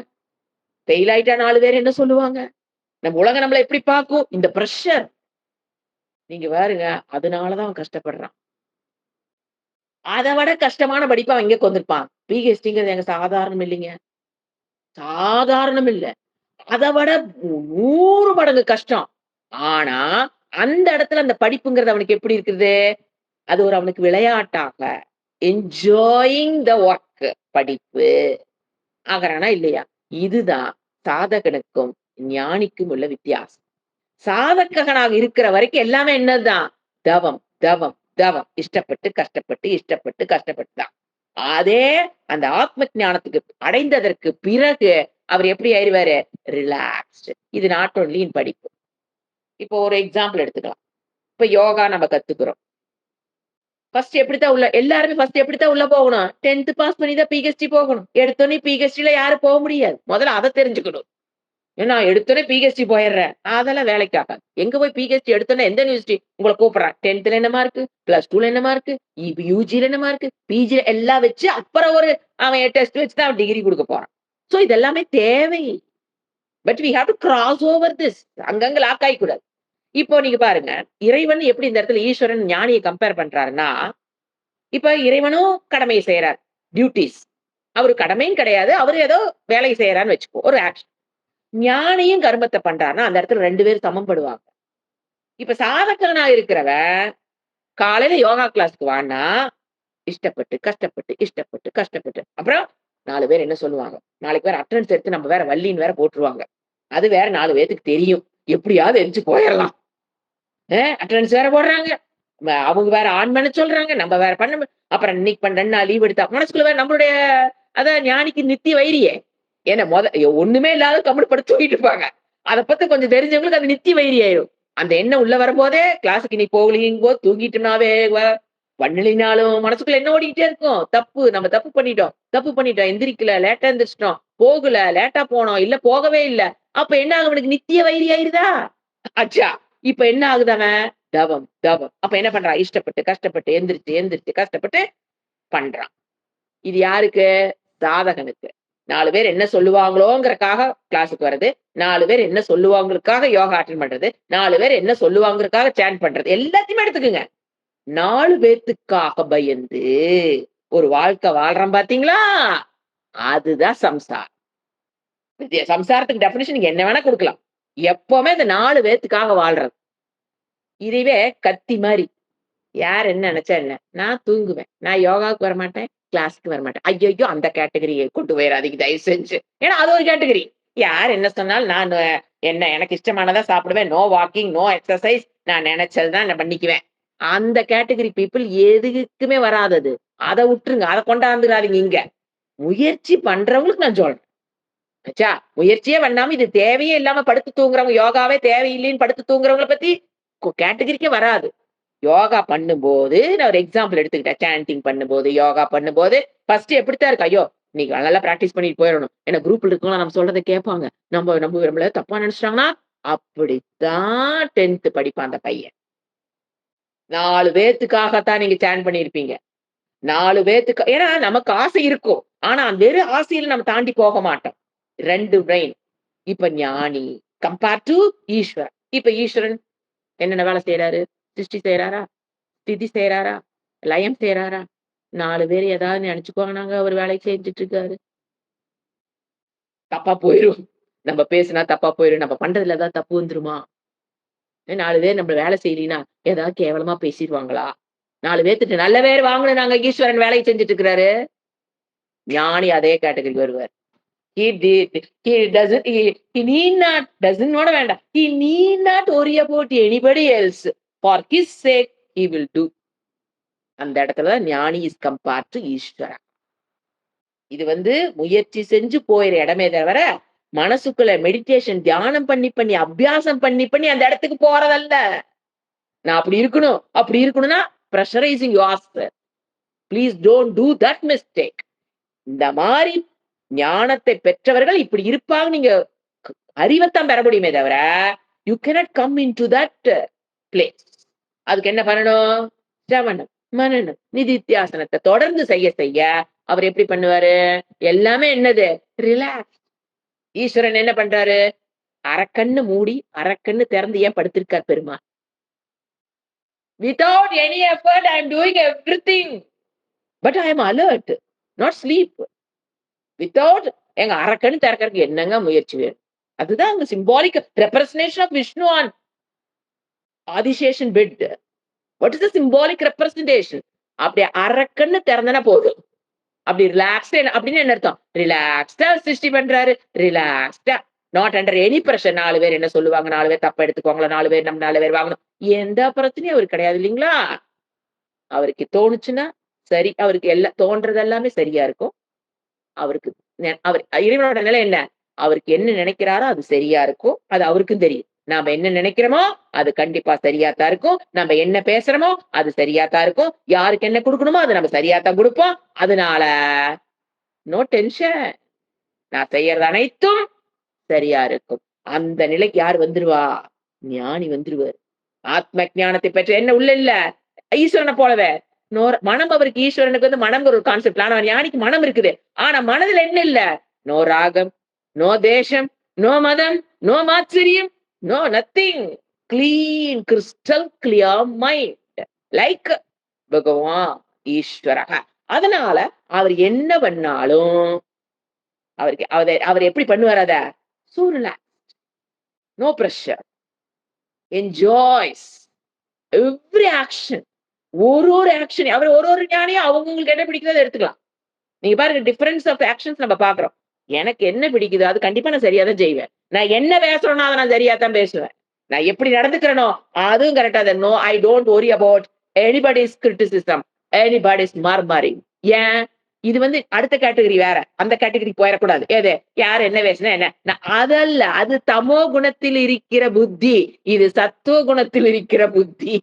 ஃபெயில் ஆயிட்டா 4 பேர் என்ன சொல்லுவாங்க? நம்ம உலகம் நம்மள எப்படி பார்க்கும்? இந்த பிரஷர். நீங்க பாருங்க, அதனால தான் அவன் கஷ்டப்படுறான். அத விட கஷ்டமான படிப்ப அவன் எங்க வந்திருப்பான். பிஹெச்டிங்கிறது எங்க சாதாரணம் இல்லைங்க. சாதாரணம் இல்ல. அத விட 100 மடங்கு கஷ்டம். ஆனா, அந்த இடத்துல அந்த படிப்புங்கிறது அவனுக்கு எப்படி இருக்குது? அது அவனுக்கு விளையாட்டாக, என்ஜாயிங் த வொர்க் படிப்பு. ஆகுறானா இல்லையா? இதுதான் சாதகனுக்கும், ஞானிக்கும் உள்ள வித்தியாசம். சாதகனாக இருக்கிற வரைக்கும் எல்லாமே என்னதான்? தவம், தவம், தவம். இஷ்டப்பட்டு, கஷ்டப்பட்டு, இஷ்டப்பட்டு, கஷ்டப்பட்டு தான். அதே அந்த ஆத்ம ஞானத்துக்கு அடைந்ததற்கு பிறகு அவர் எப்படி ஆயிருவாரு? ரிலாக்ஸ்டு. இது நாட் ஒன்லி இன் படிப்பு. இப்போ ஒரு எக்ஸாம்பிள் எடுத்துக்கலாம். இப்ப யோகா நம்ம கத்துக்கிறோம். ஃபர்ஸ்ட் எப்படித்தான் எல்லாருமே ஃபர்ஸ்ட் எப்படித்தான் உள்ள போகணும்? 10த் பாஸ் பண்ணி தான் பிஹெச்டி போகணும். எடுத்தோனே பிஹெச்டில யாரும் போ முடியாது. முதல்ல அத தெரிஞ்சுக்கணும். ஏன்னா எடுத்தோனே பிஹெச்டி போயிடுறேன். அதெல்லாம் வேலைக்கு ஆகாது. எங்க போய் பிஹெச்டி எடுத்தோனே எந்த யூனிவர்சிட்டி உங்கள கூப்பிடுறான்? 10த்ல என்ன மார்க்கு? பிளஸ் 2ல என்ன மார்க்கு? யுஜில என்ன மார்க்கு? பிஜில எல்லாம் வச்சு அப்புறம் அவன் டெஸ்ட் வச்சு தான் அவன் டிகிரி குடுக்க போறான். சோ இது எல்லாமே தேவை. But we have to cross over this. அங்கங்க லாக் ஆயிக்கூடாது. இப்போ நீங்க பாருங்க, இறைவன் எப்படி இந்த இடத்துல ஈஸ்வரன் ஞானிய கம்பேர் பண்றாருன்னா, இப்ப இறைவனும் கடமைய செய்றார். டியூட்டீஸ். அவரு கடமையும் கிடையாது. அவரு ஏதோ வேலை செய்றார்ன்னு வச்சுக்குவோம். ஒரு ஆக்ஷன். ஞானியும் கர்மத்த பண்றார்ன்னா, அந்த இடத்துல 2 பேரும் சமம்படுவாங்க. இப்ப சாதகனா இருக்கிறவன், காலையில யோகா கிளாஸ்க்கு வான்னா, இஷ்டப்பட்டு, கஷ்டப்பட்டு, இஷ்டப்பட்டு, கஷ்டப்பட்டு. அப்புறம் 4 பேர் என்ன சொல்லுவாங்க? நாளைக்கு வேற அட்டெண்டன்ஸ் எடுத்து நம்ம வேற வள்ளின்னு வேற போட்டுருவாங்க. அது வேற 4 பேத்துக்கு தெரியும். எப்படியாவது எந்திச்சு போயிரலாம். அட்டெண்டன்ஸ் வேற போடுறாங்க. அவங்க வேற ஆன் பண்ண சொல்றாங்க. நம்ம வேற அப்புறம் இன்னைக்கு 2 நாள் லீவ் எடுத்தா மனசுக்குள்ள வேற நம்மளுடைய அதான் ஞானிக்கு நித்திய வைரியே. ஏன்னா ஒண்ணுமே இல்லாத கம்முனு படுத்து தூங்கிட்டு இருப்பாங்க. அத பத்தி கொஞ்சம் தெரிஞ்சவங்களுக்கு அது நித்திய வைரி ஆயிரும். அந்த எண்ணம் உள்ள வரும்போதே கிளாஸ்க்கு நீ போகலீங்கும்போது தூங்கிட்டோம்னாவே பண்ணலினாலும் மனசுக்குள்ள என்ன ஓடிக்கிட்டே இருக்கும்? தப்பு. நம்ம தப்பு பண்ணிட்டோம். தப்பு பண்ணிட்டோம். எந்திரிக்கல. லேட்டா எந்திரிச்சிட்டோம். போகல. லேட்டா போனோம். இல்ல போகவே இல்ல. அப்ப என்ன ஆகும்? அவனுக்கு நித்திய வைரி ஆயிருதா? அச்சா! இப்ப என்ன ஆகுது அவன்? தவம், தவம். அப்ப என்ன பண்றான்? இஷ்டப்பட்டு, கஷ்டப்பட்டு, எந்திரிச்சு, எந்திரிச்சு, கஷ்டப்பட்டு பண்றான். இது யாருக்கு? சாதகனுக்கு. 4 பேர் என்ன சொல்லுவாங்களோங்கறக்காக கிளாஸ்க்கு வர்றது. 4 பேர் என்ன சொல்லுவாங்களுக்காக யோகா அட்டெண்ட் பண்றது. 4 பேர் என்ன சொல்லுவாங்கறக்காக சாண்ட் பண்றது. எல்லாத்தையுமே எடுத்துக்கங்க. 4 பேத்துக்காக பயந்து ஒரு வாழ்க்கை வாழ்றோம் பார்த்தீங்களா? அதுதான் சம்சாரம். சம்சாரத்துக்கு டெஃபினிஷன் நீங்க என்ன வேணா குடுக்கலாம். எப்பவுமே இந்த 4 பேத்துக்காக வாழ்றது. இதுவே கத்தி மாரி. யார் என்ன நெனச்சா என்ன? நான் தூங்குவேன். நான் யோகாவுக்கு வரமாட்டேன். கிளாஸ்க்கு வரமாட்டேன். ஐய்யய்யோ! அந்த கேட்டகரிய கொண்டு போயிறாதீங்க தயவு செஞ்சு. ஏன்னா அது ஒரு கேட்டகரி. யார் என்ன சொன்னாலும் நான் எனக்கு இஷ்டமானதா சாப்பிடுவேன். No walking, no exercise. நான் நெனச்சது தான் நான் பண்ணிக்குவேன். அந்த கேட்டகரி பீப்பிள் எதுக்குமே வராதது. அத உட்டுருங்க. அத கொண்டாந்துராதீங்க இங்க. முயற்சி பண்றவங்களுக்கு நான் சொல்றேன். ஆச்சா? முயற்சியே பண்ணாம இது தேவையே இல்லாம படுத்து தூங்குறவங்க, யோகாவே தேவையில்லைன்னு படுத்து தூங்குறவங்கள பத்தி கேட்டகரிக்கே வராது. யோகா பண்ணும்போது, நான் ஒரு எக்ஸாம்பிள் எடுத்துக்கிட்டேன். சாண்டிங் பண்ணும்போது, யோகா பண்ணும்போது, ஃபர்ஸ்ட் எப்படித்தான் இருக்கு? ஐயோ! இன்னைக்கு நல்லா பிராக்டிஸ் பண்ணிட்டு போயிரணும். ஏன்னா குரூப்ல இருக்கவங்கலாம் நம்ம சொல்றத கேட்பாங்க. நம்மள தப்பா நெனச்சுட்டாங்கன்னா, அப்படித்தான் 10த் படிப்பான் அந்த பையன். 4 பேத்துக்காகத்தான் நீங்க சாண்ட் பண்ணியிருப்பீங்க. 4 பேத்துக்கு ஏன்னா நமக்கு ஆசை இருக்கும். ஆனா வெறும் ஆசையில நம்ம தாண்டி போக மாட்டோம். 2 பிரெயின். இப்ப ஞானி கம்பேர் டூ ஈஸ்வர். இப்ப ஈஸ்வரன் என்னென்ன வேலை செய்றாரு? சிருஷ்டி செய்றாரா? ஸ்திதி செய்றாரா? லயம் செய்றாரா? 4 பேர் ஏதாவது நெனச்சுக்குவாங்கனாங்க அவரு வேலைய செஞ்சுட்டு இருக்காரு. தப்பா போயிரும். நம்ம பேசுனா தப்பா போயிரும். நம்ம பண்றதுல ஏதாவது தப்பு வந்துருமா? 4 பேர் நம்மள வேலை செய்யலின்னா, ஏதாவது கேவலமா பேசிருவாங்களா? 4 பேத்துட்ட நல்ல பேர் வாங்கணும்னாங்க ஈஸ்வரன் வேலைய செஞ்சுட்டு இருக்கிறாரு. ஞானி அதே கேட்டகரிக்கு வருவாரு. He did. He need not, doesn't not வேண்டாம். He need not worry about anybody else. For his sake, he will do. அந்த இடத்துல ஞானி இஸ் கம்பேர்ட் டு ஈஸ்வரா. இது முயற்சி செஞ்சு போயிற இடமே தவிர, மனசுக்குள்ள மெடிடேஷன் தியானம் பண்ணி அபியாசம் பண்ணி அந்த இடத்துக்கு போறதல்ல. நான் அப்படி இருக்கணும்னா pressurizing yourself. Please don't do that mistake. இந்த மாதிரி ஞானத்தை பெற்றவர்கள் இப்படி இருப்பாங்க. நீங்க அறிவைத்தான் பெற முடியுமே தவிர, you cannot come into that place. அதுக்கு என்ன பண்ணணும்? சிரவணம், மனனம், நிதித்தியாசனத்தை தொடர்ந்து செய்ய அவர் எப்படி பண்ணுவாரு? எல்லாமே என்னது? ரிலாக்ஸ். ஈஸ்வரன் என்ன பண்றாரு? அரக்கண்ணு மூடி அரக்கண்ணு திறந்து ஏன் படுத்திருக்கார் Perumal? Without any effort, I am doing everything. But I am alert, not sleep. Without எங்க அரக்கண்ணு திறக்கிறதுக்கு என்னங்க முயற்சி வேணும்? அதுதான் அங்க symbolic representation of Vishnu on Adisheshan bed. What is the symbolic representation? அப்படி அரக்கண்ணு திறந்தனா போதும். அப்படி ரிலாக்ஸ்டா அப்படின்னு என்ன அர்த்தம்? ரிலாக்ஸ்டா சிருஷ்டி பண்றாரு. ரிலாக்ஸ்டா, நாட் அண்டர் எனி பிரஷர். 4 பேர் என்ன சொல்லுவாங்க, 4 பேர் தப்பா எடுத்துக்கோங்களா, 4 பேர் நம்ம 4 பேர் வாங்கணும், எந்த பிரச்சனையும் அவருக்கு கிடையாது இல்லைங்களா? அவருக்கு தோணுச்சுன்னா சரி, அவருக்கு எல்லாம் தோன்றது எல்லாமே சரியா இருக்கும். அவருக்கு அவர் இறைவனோட நிலை என்ன? அவருக்கு என்ன நினைக்கிறாரோ அது சரியா இருக்கும். அது அவருக்கும் தெரியும். நாம என்ன நினைக்கிறோமோ அது கண்டிப்பா சரியாத்தான் இருக்கும். நம்ம என்ன பேசுறோமோ அது சரியாத்தான் இருக்கும். யாருக்கு என்ன கொடுக்கணுமோ அது நம்ம சரியாத்தான் கொடுப்போம். அதனால நோ டென்ஷன். நான் செய்யறது அனைத்தும் சரியா இருக்கும். அந்த நிலைக்கு யார் வந்துருவா? ஞானி வந்துருவார். ஆத்ம ஞானத்தை பற்றி என்ன உள்ள இல்ல, ஈஸ்வரனை போலவே மனம். அவருக்கு ஈஸ்வரனுக்கு மனம் ஒரு கான்செப்ட். ஆனா ஞானிக்கு மனம் இருக்குது. ஆனா மனதுல என்ன இல்ல? நோ ராகம், நோ தேசம், நோ மதம், நோ மாச்சரியம், no nothing. Clean crystal clear mind like பகவான் ஈஸ்வரக. அதனால அவர் என்ன பண்ணாலும் அவருக்கு அவர் எப்படி பண்ணுவார்? அத so relaxed, no pressure, enjoys every action. ஒரு ஆக்ஷன் அவர் ஒரு ஞானியும் அவங்களுக்கு என்ன பிடிக்குதோ எடுத்துக்கலாம். நீங்க பாருங்க, டிஃபரன்ஸ் ஆஃப் ஆக்ஷன்ஸ் நம்ம பாக்குறோம். எனக்கு என்ன பிடிக்குதோ அது கண்டிப்பா நான் சரியா தான் செய்வேன். நான் என்ன பேசுறேனோ அதை நான் சரியா தான் பேசுவேன். நான் எப்படி நடந்துக்கிறேனோ அதுவும் கரெக்டா தான். No, I don't worry about anybody's criticism, anybody's murmuring. ஏன்? இது அடுத்த கேட்டகரி வேற. அந்த கேட்டகரி போயிடக்கூடாது. எது? யார் என்ன பேசினா என்ன? அதல்ல, அது தமோ குணத்தில் இருக்கிற புத்தி. இது சத்துவ குணத்தில் இருக்கிற புத்தி.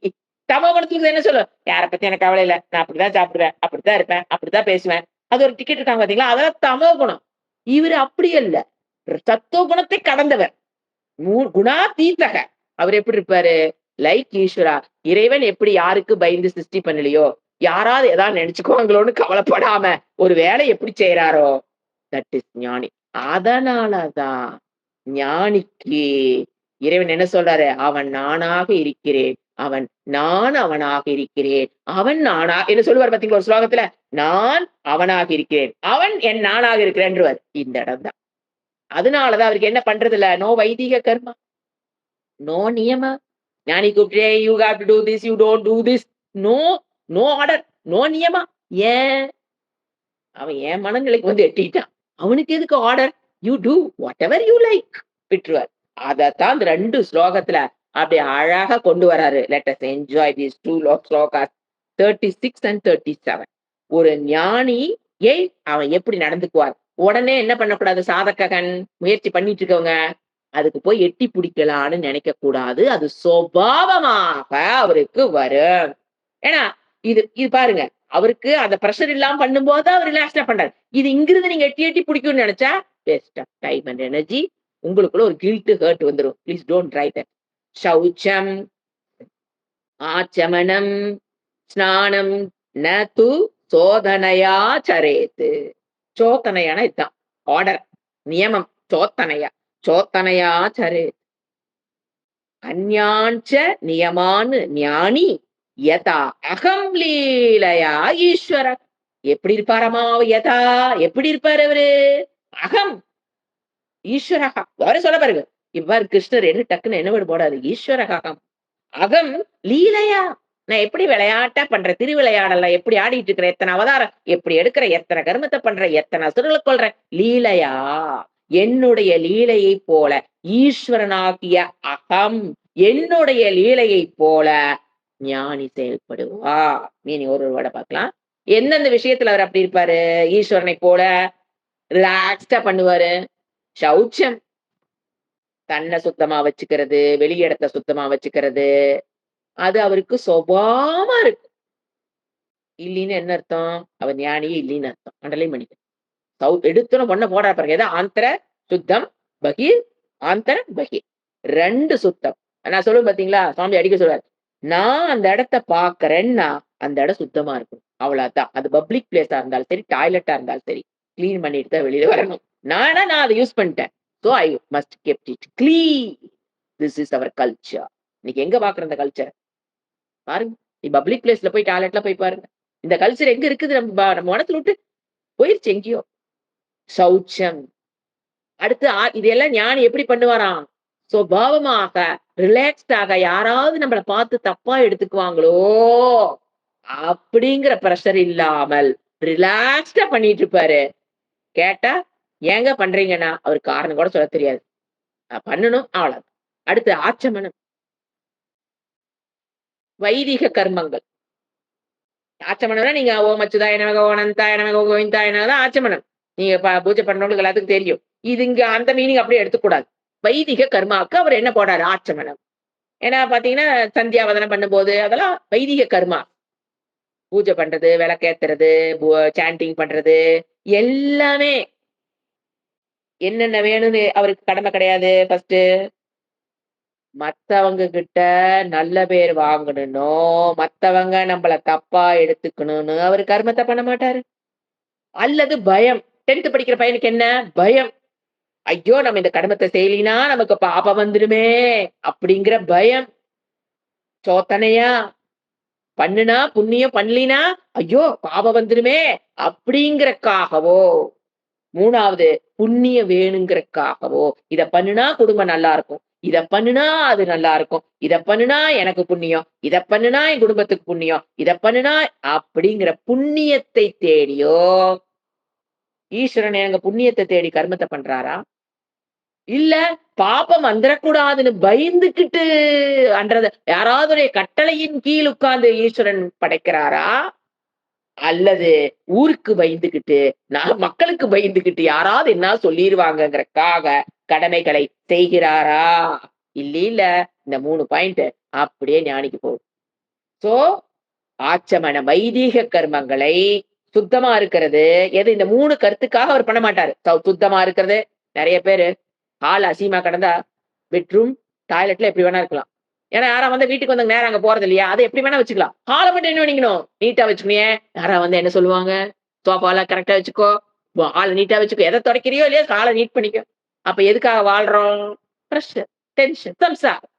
தமோ குணத்துக்கு என்ன சொல்லும்? யாரை பத்தி எனக்கு கவலை இல்லை, நான் அப்படிதான் சாப்பிடுவேன், அப்படித்தான் இருப்பேன், அப்படித்தான் பேசுவேன். அது ஒரு டிக்கெட் இருக்காங்க பாத்தீங்களா? அதெல்லாம் தமோ குணம். இவரு அப்படி அல்ல, சத்துவ குணத்தை கடந்தவர், குணாதீதக. அவர் எப்படி இருப்பாரு? லைக் ஈஸ்வரா. இறைவன் எப்படி யாருக்கு பயந்து சிருஷ்டி பண்ணலையோ, யாராவது ஏதாவது நினைச்சுக்குவாங்களோன்னு கவலைப்படாம ஒரு வேலை எப்படி செய்யறாரோ, தட் இஸ் ஞானி. அதனாலதான் ஞானிக்கு இறைவன் என்ன சொல்றாரு? அவன் நானாக இருக்கிறேன், நான் அவனாக இருக்கிறேன், அவன் நானா என்ன சொல்லுவார் பாத்தீங்களா ஒரு ஸ்லோகத்துல? நான் அவனாக இருக்கிறேன், அவன் என் நானாக இருக்கிறேன். இந்த இடம் தான். அதனாலதான் அவருக்கு என்ன பண்றது இல்ல? நோ வைதிக கர்மா, நோ நியம. ஞானி கூப்பிட்டே, you have to do this, you don't do this. No, no order, no நியமா. ஏன்? அவன் என் மனநிலைக்கு எட்டிட்டான். அவனுக்கு எதுக்கு order? You do whatever you like விட்டுருவார். அதத்தான் இந்த 2 ஸ்லோகத்துல அப்படி அழகா கொண்டு வராரு. Let us enjoy these 2 shlokas 36 and 37. ஒரு ஞானியை அவன் எப்படி நடந்துக்குவார்? உடனே என்ன பண்ணக்கூடாது? சாதகன் முயற்சி பண்ணிட்டு இருக்கவங்க அதுக்கு போய் எட்டி பிடிக்கலான்னு நினைக்க கூடாது. அது சுபாவமாக அவருக்கு வரும். ஏன்னா இது பாருங்க, அவருக்கு அந்த பிரஷர் இல்லாம பண்ணும்போது அவர் ரிலாக்ஸ்டா பண்றாரு. இது இங்கிருந்து நீங்க எட்டி பிடிக்கும்னு நினைச்சா waste of time and energy. உங்களுக்குள்ள ஒரு கில்ட் ஹர்ட் வந்துடும். Please don't try that. சௌச்சம், ஆச்சமனம், ஸ்நானம் நது சோதனையா சரேத்து. சோதனையான இதுதான் ஆர்டர், நியமம். சோத்தனையா சரேத். அந்யாஞ்ச நியமான் ஞானி யதா அகம் லீலையா ஈஸ்வர. எப்படி இருப்பாரமா? யதா எப்படி இருப்பாரு அவரு? அகம் ஈஸ்வரகா. அவரே சொல்ல பாருங்க, இவ்வாறு கிருஷ்ணர் என்ன டக்குன்னு என்ன வேர்டு போடாது? ஈஸ்வரகம். அகம் லீலையா, நான் எப்படி விளையாட்டா பண்றேன், திருவிளையாடலாம் எப்படி ஆடிட்டு இருக்கிறேன், எத்தனை அவதாரம் எப்படி எடுக்கிறேன், எத்தனை கருமத்தை பண்றேன், எத்தனை அசுரர்களை கொல்றேன். லீலையா என்னுடைய லீலையைப் போல ஈஸ்வரனாகிய அகம் என்னுடைய லீலையைப் போல ஞானி செயல்படுவா. மீனிங் ஒரு வேர்ட பார்க்கலாம். எந்தெந்த விஷயத்துல அவர் அப்படி இருப்பாரு? ஈஸ்வரனை போல ரிலாக்ஸ்டா பண்ணுவாரு. சௌச்சம் தன்னை சுத்தமா வச்சுக்கிறது, வெளி இடத்த சுத்தமா வச்சுக்கிறது, அது அவருக்கு சுபாவமா இருக்கு. இல்லைன்னு என்ன அர்த்தம்? அவர் ஞானியே இல்லைன்னு அர்த்தம். அண்டர்லைன் பண்ணிக்க. எடுத்தோன பொண்ண போடா பாருங்க. ஏதோ ஆந்தர சுத்தம் பகீர், ஆந்தர பகீர் 2 சுத்தம். நான் சொல்லுவேன் பாத்தீங்களா? சுவாமி அடிக்க சொல்றாரு. நான் அந்த இடத்த பாக்குறேன்னா அந்த இடம் சுத்தமா இருக்கும். அவ்வளவுதான். அது பப்ளிக் பிளேஸா இருந்தாலும் சரி, டாய்லெட்டா இருந்தாலும் சரி, கிளீன் பண்ணிட்டு தான் வெளியில வரணும். நான் அதை யூஸ் பண்ணிட்டேன். So I must kept it clean. This is our culture. இன்னைக்கு எங்க பாக்குற இந்த கல்ச்சர் பாருங்க. நீ பப்ளிக் பிளேஸ்ல போய் டாய்லெட்ல போய் பாருங்க. இந்த கல்ச்சர் எங்க இருக்குது? நம்ம மனத்துல விட்டு போயிருச்சு எங்கேயோ. சௌச்சம். அடுத்து இதெல்லாம் ஞானி எப்படி பண்ணுவாராம்? சுபாவமாக ரிலாக்ஸ்டாக யாராவது நம்மள பார்த்து தப்பா எடுத்துக்குவாங்களோ அப்படிங்கிற பிரஷர் இல்லாமல் ரிலாக்ஸ்டா பண்ணிட்டு இருப்பாரு. கேட்டா ஏங்க பண்றீங்கன்னா அவருக்கு காரணம் கூட சொல்ல தெரியாது. பண்ணணும் அவ்வளவு. அடுத்து ஆச்சமனம். வைதிக கர்மங்கள். ஆச்சமனம்னா நீங்க ஓம் அச்சுதாய நமக, ஓம் அனந்தாய நமக, ஓம் கோவிந்தாய நமக தான் ஆச்சமனம். நீங்க பூஜை பண்றவங்களுக்கு எல்லாத்துக்கும் தெரியும். இது இங்க அந்த மீனிங் அப்படியே எடுத்துக்கூடாது. வைதிக கர்மாவுக்கு அவர் என்ன போடாரு? ஆச்சமனம். ஏன்னா பாத்தீங்கன்னா சந்தியாவதனம் பண்ணும்போது அதெல்லாம் வைதிக கர்மா. பூஜை பண்றது, விளக்கேத்துறது, சாண்டிங் பண்றது எல்லாமே என்னென்ன வேணும்னு அவருக்கு கடமை கிடையாது. ஃபர்ஸ்ட் மத்தவங்க கிட்ட நல்ல பேர் வாங்கணும்னோ, மத்தவங்க நம்மள தப்பா எடுத்துக்கணும்னு அவரு கர்மத்தை பண்ண மாட்டாரு. அல்லது பயம். 10th படிக்கிற பையனுக்கு என்ன பயம்? ஐயோ நம்ம இந்த கர்மத்தை செய்யலினா நமக்கு பாபம் வந்துடுமே அப்படிங்கிற பயம். சோத்தனையா பண்ணுனா புண்ணியம் பண்ணலினா ஐயோ பாபம் வந்துடுமே அப்படிங்கறக்காகவோ, 3வது புண்ணியம் வேணுங்கிறக்காகவோ, இத பண்ணுனா குடும்பம் நல்லா இருக்கும், இத பண்ணுனா அது நல்லா இருக்கும், இத பண்ணுனா எனக்கு புண்ணியம், இத பண்ணுனா என் குடும்பத்துக்கு புண்ணியம், இத பண்ணுனா அப்படிங்கிற புண்ணியத்தை தேடியோ ஈஸ்வரன் எங்க புண்ணியத்தை தேடி கர்மத்தை பண்றாரா? இல்ல பாப்பம் வந்துடக்கூடாதுன்னு பயந்துகிட்டு அன்றத யாராவது கட்டளையின் கீழ் உட்கார்ந்து ஈஸ்வரன் படைக்கிறாரா? அல்லது ஊருக்கு பயந்துகிட்டு, மக்களுக்கு பயந்துகிட்டு யாராவது என்ன சொல்லிருவாங்கங்கறக்காக கடமைகளை செய்கிறாரா? இல்ல இந்த 3 பாயிண்ட் அப்படியே ஞானிக்கு போகும். சோ ஆச்சமன வைதீக கர்மங்களை சுத்தமா இருக்கிறது எது? இந்த 3 கருத்துக்காக அவர் பண்ண மாட்டாரு. சுத்தமா இருக்கிறது. நிறைய பேரு ஹால் அசிங்கமா கிடந்தா பெட்ரூம், டாய்லெட்ல எப்படி வேணா இருக்கலாம். ஏன்னா யாரா வந்து வீட்டுக்கு வந்து நேரம் அங்க போறது இல்லையா? அதை எப்படி வேணா வச்சுக்கலாம். ஹாலை மட்டும் என்ன பண்ணிக்கணும்? நீட்டா வச்சுக்கணும். யாரா வந்து என்ன சொல்லுவாங்க? சோஃபாலாம் கரெக்டா வச்சுக்கோ, ஹாலை நீட்டா வச்சுக்கோ. எதை துடைக்கிறியோ இல்லையோ ஹாலை நீட் பண்ணிக்கோ. அப்ப எதுக்காக வாழ்றோம்? பிரஷர், டென்ஷன், சம்சாரம்.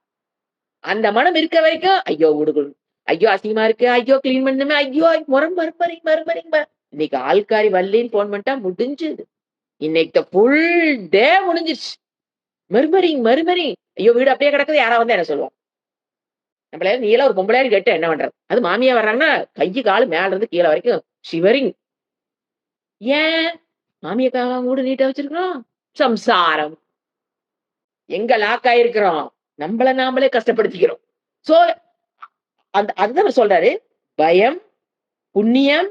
அந்த மனம் இருக்க வரைக்கும் ஐயோ உடுகுள், ஐயோ அசிங்கமா இருக்கு, ஐயோ கிளீன் பண்ணுமே, ஐயோ மறுமறிங்க. இன்னைக்கு ஆள்காரி வல்லின்னு போன் பண்ணிட்டா முடிஞ்சுது. இன்னைக்கு ஃபுல் டே முடிஞ்சிருச்சு. மறுமறி ஐயோ வீடு அப்படியே கிடக்குது. யாரா வந்து என்ன சொல்லுவோம்? நம்மள நீ எல்லாம் ஒரு பொம்பளையான்னு கேட்டு என்ன பண்றது? அது மாமியா வர்றாங்கன்னா கையு காலு மேல இருந்து கீழே வரைக்கும் ஷிவரிங். ஏன் மாமியக்காக வீடு நீட்டா வச்சிருக்கிறோம்? சம்சாரம். எங்க லாக் ஆயிருக்கிறோம்? நம்மள நாமளே கஷ்டப்படுத்திக்கிறோம். சோ அதுதான் சொல்றாரு. பயம், புண்ணியம்,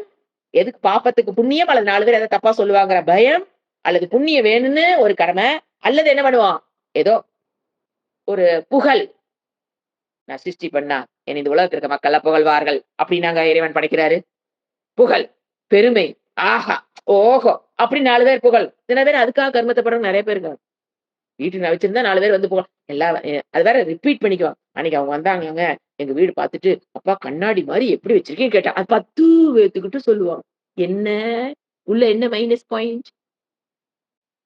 எதுக்கு பாப்பத்துக்கு புண்ணியம் அல்லது 4 பேர் எதாவது தப்பா சொல்லுவாங்கிற பயம், அல்லது புண்ணியம் வேணும்னு ஒரு கடமை, அல்லது என்ன பண்ணுவான்? ஏதோ ஒரு புகழ். நான் சிருஷ்டி பண்ணா என்னை இந்த உலகத்துல இருக்க மக்கள் எல்லாம் புகழ்வார்கள் அப்படின்னாங்க இறைவன் படைக்கிறாரு. புகழ், பெருமை, ஆஹா, ஓஹோ அப்படி 4 பேர் புகழ். சில பேர் அதுக்காக கர்மத்தை பண்றவங்க நிறைய பேர் இருக்காங்க. வீட்டுக்கு நான் வச்சிருந்தா 4 பேர் வந்து புகழ். அது வேற ரிப்பீட் பண்ணிக்குவாங்க. அன்னைக்கு அவங்க வந்தாங்க, எங்க வீடு பார்த்துட்டு அப்பா கண்ணாடி மாதிரி எப்படி வச்சிருக்கேன்னு கேட்டா அது 10 பேத்துக்கிட்ட சொல்லுவாங்க. என்ன உள்ள என்ன minus point?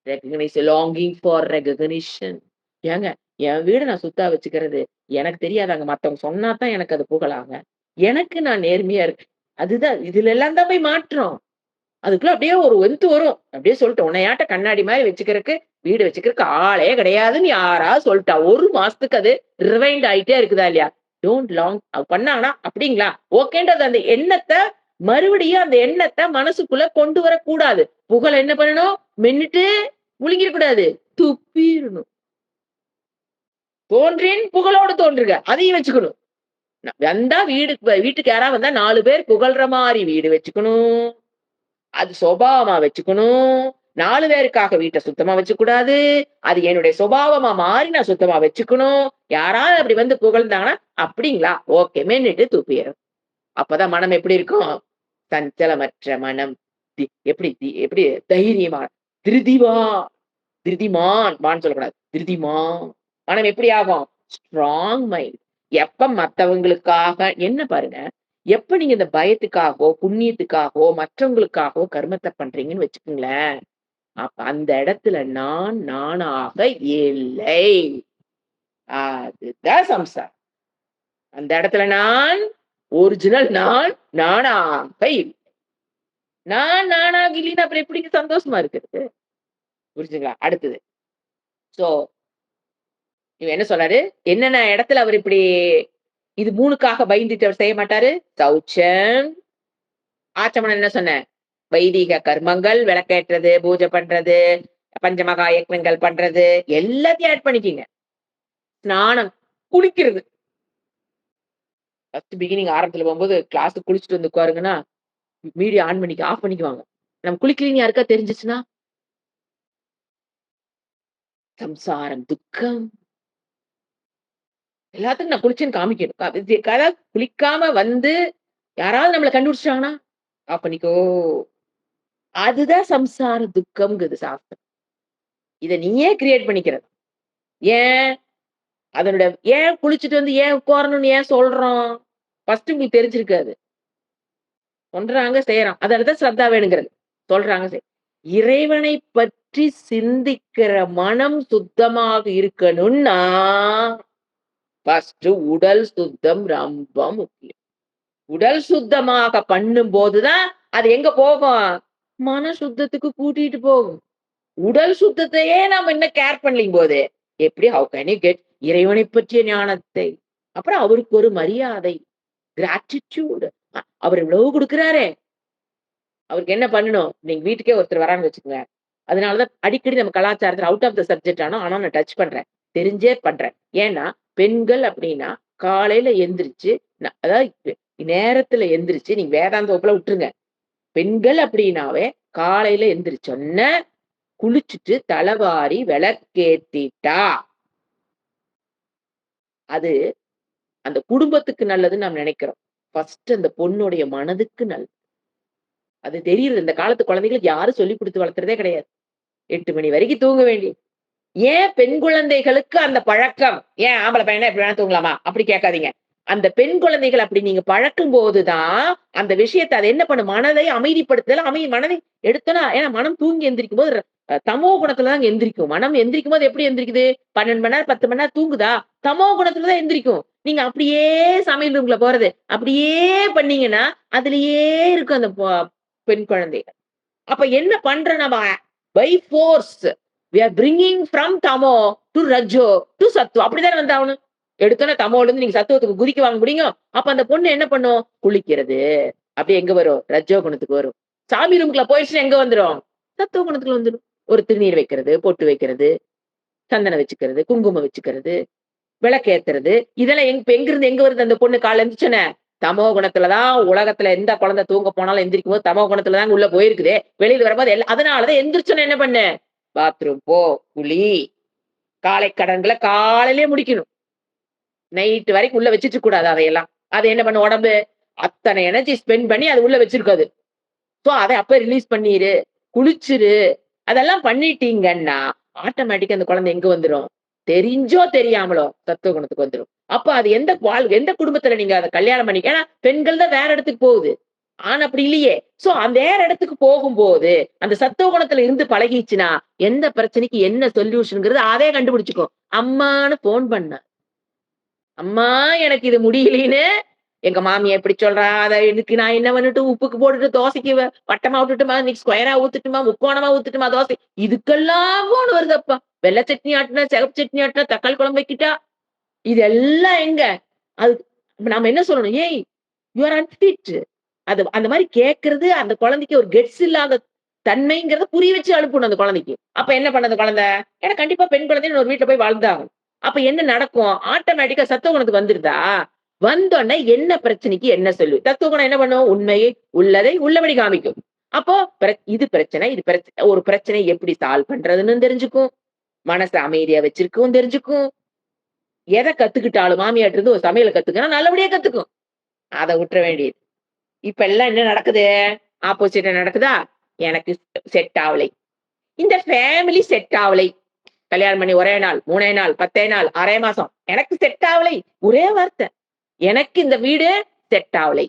Recognise, longing for recognition. ஏங்க என் வீட நான் சுத்தா வச்சுக்கிறது எனக்கு தெரியாதாங்க. மத்தவங்க சொன்னா தான் எனக்கு அது புகழாங்க. எனக்கு நான் நேர்மையா இருக்கு. அதுதான் இதுல எல்லாம் தான் போய் மாற்றம். அதுக்குள்ள அப்படியே ஒரு வெந்து வரும். அப்படியே சொல்லிட்டு உன்னையாட்ட கண்ணாடி மாதிரி வச்சுக்கிறதுக்கு வீடு வச்சுக்கிறதுக்கு ஆளே கிடையாதுன்னு யாராவது சொல்லிட்டா 1 மாசத்துக்கு அது ரிவைண்ட் ஆயிட்டே இருக்குதா இல்லையா? டோன்ட் லாங் பண்ணாங்கன்னா அப்படிங்களா? ஓகேன்றது அந்த எண்ணத்த மறுபடியும் அந்த எண்ணத்த மனசுக்குள்ள கொண்டு வரக்கூடாது. புகழ என்ன பண்ணணும்? மென்னுட்டு முழுங்கிறக்கூடாது. துப்பிறணும். தோன்றேன் புகழோடு தோன்றுக. அதையும் வச்சுக்கணும். வந்தா வீட்டுக்கு யாராவது வந்தா 4 பேர் புகழ்ற மாரி வீடு வச்சுக்கணும். அது சுபாவமா வச்சுக்கணும். 4 பேருக்காக வீட்ட சுத்தமா வச்சுக்கக்கூடாது. அது என்னுடைய சுபாவமா மாறி நான் சுத்தமா வச்சுக்கணும். யாராவது அப்படி வந்து புகழ்ந்தாங்கன்னா, "அப்படிங்களா? ஓகே." மென்னுட்டு துப்பிறணும். அப்பதான் மனம் எப்படி இருக்கும்? சஞ்சலமற்ற மனம். எப்படி தைரியமா, திருதிவா திருதிமான் மான்னு சொல்லக்கூடாது. திருதிமான். மனம் எப்படி ஆகும்? Strong mind. எப்ப மத்தவங்களுக்காக என்ன பாருங்க, எப்ப நீங்க இந்த பயத்துக்காகவோ, புண்ணியத்துக்காகவோ, மற்றவங்களுக்காகவோ கர்மத்த பண்றீங்கன்னு வச்சுக்கங்களேன், அப்ப அந்த இடத்துல நான் நானாக இல்லை. அதுதான் சம்சாரம். அந்த இடத்துல நான், ஒரிஜினல் நான் நானாக இல்லை. நான் நானாக இல்லைன்னா அப்புறம் எப்படிங்க சந்தோஷமா இருக்கிறது? புரிஞ்சுங்களா? அடுத்தது. சோ இவரு என்ன சொல்றாரு? என்னென்ன இடத்துல அவரு இப்படி இது 3க்காக பயந்துட்டு அவர் செய்ய மாட்டாரு? சௌச்சம், ஆச்சமனம் என்ன சொன்னேன்? வைதீக கர்மங்கள், விளக்கேற்றது, பூஜை பண்றது, பஞ்சமகா யக்ஞங்கள் பண்றது, எல்லாத்தையும் ஆட் பண்ணிக்கங்க. ஸ்நானம், குளிக்கிறது. ஃபர்ஸ்ட் பிகினிங் ஆரம்பத்துல போகும்போது கிளாஸ்க்கு குளிச்சுட்டு வந்து உட்காருங்கன்னா, மீடியா ஆஃப் பண்ணிக்குவாங்க. நம்ம குளிக்கலன்னு யாருக்கா தெரிஞ்சுச்சுன்னா, சம்சாரம், துக்கம். எல்லாத்துக்கும் நான் குளிச்சேன்னு காமிக்கணும். அதாவது குளிக்காம வந்து யாராவது நம்மள கண்டுபிடிச்சுட்டாங்கன்னா, ஆஃப் பண்ணிக்கோ. அதுதான் சம்சார துக்கம்ங்குது சாஸ்திரம். இத நீயே கிரியேட் பண்ணிக்கிறது. ஏன்? அதனுடைய ஏன் குளிச்சுட்டு வந்து ஏன் உட்காரணும்னு ஏன் சொல்றோம்? ஃபர்ஸ்ட் உங்களுக்கு தெரிஞ்சிருக்காது. சொல்றாங்க, செய்றான். அதனால தான் ஸ்ரத்தா வேணுங்கிறது. சொல்றாங்க, இறைவனை பற்றி சிந்திக்கிற மனம் சுத்தமாக இருக்கணும்னா, ஃபர்ஸ்ட் உடல் சுத்தம் ரொம்ப முக்கியம். உடல் சுத்தமாக பண்ணும்போது தான், அது எங்க போகும்? மன சுத்தத்துக்கு கூட்டிட்டு போகும். உடல் சுத்தத்தையே நாம இன்னும் கேர் பண்ணலிங்கும்போது, எப்படி ஹவ் கேன் யூ கெட் இறைவனை பற்றிய ஞானத்தை? அப்புறம் அவருக்கு ஒரு மரியாதை, கிராட்டிட்யூட். அவர் இவ்வளவு குடுக்குறாரே! அவருக்கு என்ன பண்ணணும்? நீங்க வீட்டுக்கே ஒருத்தர் வராங்கன்னு வச்சுக்கங்க. அதனால தான் அடிக்கடி நம்ம கலாச்சாரத்துல அவுட் ஆஃப் த சப்ஜெக்ட் ஆனா நான் டச் பண்றேன். தெரிஞ்சே பண்றேன். ஏன்னா, பெண்கள் அப்படின்னா காலையில எந்திரிச்சு அதாவது நேரத்துல எந்திரிச்சு நீங்க வேதாந்த வகுப்புல விட்டுருங்க. பெண்கள் அப்படின்னாவே காலையில எந்திரிச்சோன்ன குளிச்சுட்டு தலவாரி விளக்கேத்திட்டா, அது அந்த குடும்பத்துக்கு நல்லதுன்னு நாம் நினைக்கிறோம். ஃபர்ஸ்ட் அந்த பொண்ணுடைய மனதுக்கு நல்லது. அது தெரியுது. இந்த காலத்து குழந்தைகளுக்கு யாரும் சொல்லிக் குடுத்து வளர்த்துறதே கிடையாது. 8 மணி வரைக்கும் தூங்க வேண்டியது. ஏன் பெண் குழந்தைகளுக்கு அந்த பழக்கம்? ஏன் ஆம்பள பையனா எப்படி வேணா தூங்கலாமா? அப்படி கேட்காதீங்க. அந்த பெண் குழந்தைகள் அப்படி நீங்க பழக்கும்போது தான், அந்த விஷயத்த அது என்ன பண்ணும்? மனதை அமைதிப்படுத்துதல், மனதை எடுத்தோன ஏன்னா மனம் தூங்கி எந்திரிக்கும்போது தமோ குணத்துல தாங்க எந்திரிக்கும். மனம் எந்திரிக்கும்போது எப்படி எந்திரிக்குது? 12 மணி நேரம், 10 மணி நேரம் தூங்குதா? தமோ குணத்துல தான் எந்திரிக்கும். நீங்க அப்படியே சமையல் ரூம்குள்ள போறது, அப்படியே பண்ணீங்கன்னா, அதிலேயே இருக்கும் அந்த பெண் குழந்தைகள். அப்ப என்ன பண்றோம் நம்ம? By force we are bringing from தமோ டூ ரஜோ டூ சத்துவம். அப்படித்தானே வந்தாகணும். எடுத்தோனே தமோல இருந்து நீங்க சத்துவத்துக்கு குதிக்க வாங்க முடியும். அப்ப அந்த பொண்ணு என்ன பண்ணும்? குளிக்கிறது. அப்படியே எங்க வரும்? ரஜோ குணத்துக்கு வரும். சாமி ரூம்குள்ள போயிடுச்சுன்னா எங்க வந்துரும்? சத்துவ குணத்துக்கு வந்துரும். ஒரு திருநீர் வைக்கிறது, பொட்டு வைக்கிறது, சந்தனம் வச்சுக்கிறது, குங்குமம் வச்சுக்கிறது, விளக்கேத்துறது. இதெல்லாம் எங்கிருந்து எங்க வருது அந்த பொண்ணு காலைல எந்திரிச்சோனே? தமோ குணத்துல தான் உலகத்துல எந்த குழந்தை தூங்க போனாலும் எந்திரிக்கும்போது தமோ குணத்துல தாங்க உள்ள போயிருக்குதே. வெளியில வரும்போது அதனாலதான் எந்திரிச்சோனே என்ன பண்ணு? பாத்ரூம் போ, குளி, காலை கடன்கள காலையிலேயே முடிக்கணும். நைட் வரைக்கும் உள்ள வச்சுட்டு கூடாது அதையெல்லாம். அது என்ன பண்ணும் உடம்பு? அத்தனை எனர்ஜி ஸ்பெண்ட் பண்ணி அது உள்ள வச்சிருக்காது. சோ அத அப்ப ரிலீஸ் பண்ணிரு. குளிச்சிரு. அதெல்லாம் பண்ணிட்டீங்கன்னா, ஆட்டோமேட்டிக்கா அந்த குழந்தை எங்க வந்துரும்? தெரிஞ்சோ தெரியாமலோ தத்துவ குணத்துக்கு வந்துரும். அப்ப அது எந்த குடும்பத்துல நீங்க அத கல்யாணம் ஏன்னா பெண்கள் தான் வேற இடத்துக்கு போகுது. ஆண் அப்படி இல்லையே. சோ அந்த வேற இடத்துக்கு போகும்போது, அந்த சத்துவ குணத்துல இருந்து பழகிச்சுன்னா, எந்த பிரச்சனைக்கு என்ன சொல்யூஷன்ங்கிறது அதே கண்டுபிடிச்சுக்கும். அம்மான்னு ஃபோன் பண்ணா. அம்மா எனக்கு இது முடியலைன்னு எங்க மாமியா இப்படி சொல்றா, அத இதுக்கு நான் என்ன பண்ணட்டும்? உப்புக்கு போட்டுட்டு தோசைக்கு வட்டமா விட்டுட்டுமா? இன்னைக்கு ஸ்கொயரா ஊத்தட்டுமா? முக்கோணமா ஊத்தட்டுமா தோசை? இதுக்கெல்லாம் ஃபோன் வருதப்பா. வெள்ள சட்னி ஆட்டுனா, சிகப்பு சட்னி ஆட்டுனா, தக்காளி குழம்பு வைக்கிட்டா? இதெல்லாம் எங்க? அது நாம என்ன சொல்லணும்? "ஏய் யூ ஆர் அன்ஃபிட்." அது அந்த மாரி கேட்கறது அந்த குழந்தைக்கு ஒரு கெட்ஸ் இல்லாத தன்மைங்கிறத புரிய வச்சு அனுப்பணும் அந்த குழந்தைக்கு. அப்ப என்ன பண்ண அந்த குழந்தை? ஏன்னா கண்டிப்பா பெண் குழந்தைன்னு ஒரு வீட்ல போய் வாழ்ந்தாகணும். அப்ப என்ன நடக்கும்? ஆட்டோமேட்டிக்கா சத்துவ குணத்துக்கு வந்துருதா? வந்தோனே என்ன பிரச்சனைக்கு என்ன சொல்லு? தத்துவ குணம் என்ன பண்ணும்? உண்மையை உள்ளதை உள்ளபடி காமிக்கும். அப்போ இது பிரச்சனை, இது ஒரு பிரச்சனை எப்படி சால்வ் பண்றதுன்னு தெரிஞ்சுக்கும். மனச அமைதியா வச்சிருக்கவும் தெரிஞ்சுக்கும். எத கத்துக்கிட்டாலும் மாமியார்ட்ட இருந்து ஒரு சமையல கத்துக்கினா நல்லபடியா கத்துக்கும். அத விட்டுற வேண்டியது. இப்ப எல்லாம் என்ன நடக்குது? ஆப்போசிட்டா நடக்குதா? எனக்கு செட் ஆவலை. இந்த ஃபேமிலி செட் ஆவலை. கல்யாணம் பண்ணி ஒரே நாள், 3 நாள், 10 நாள், 1/2 மாசம். எனக்கு செட் ஆவலை. ஒரே வார்த்தை. எனக்கு இந்த வீடு செட் ஆவலை.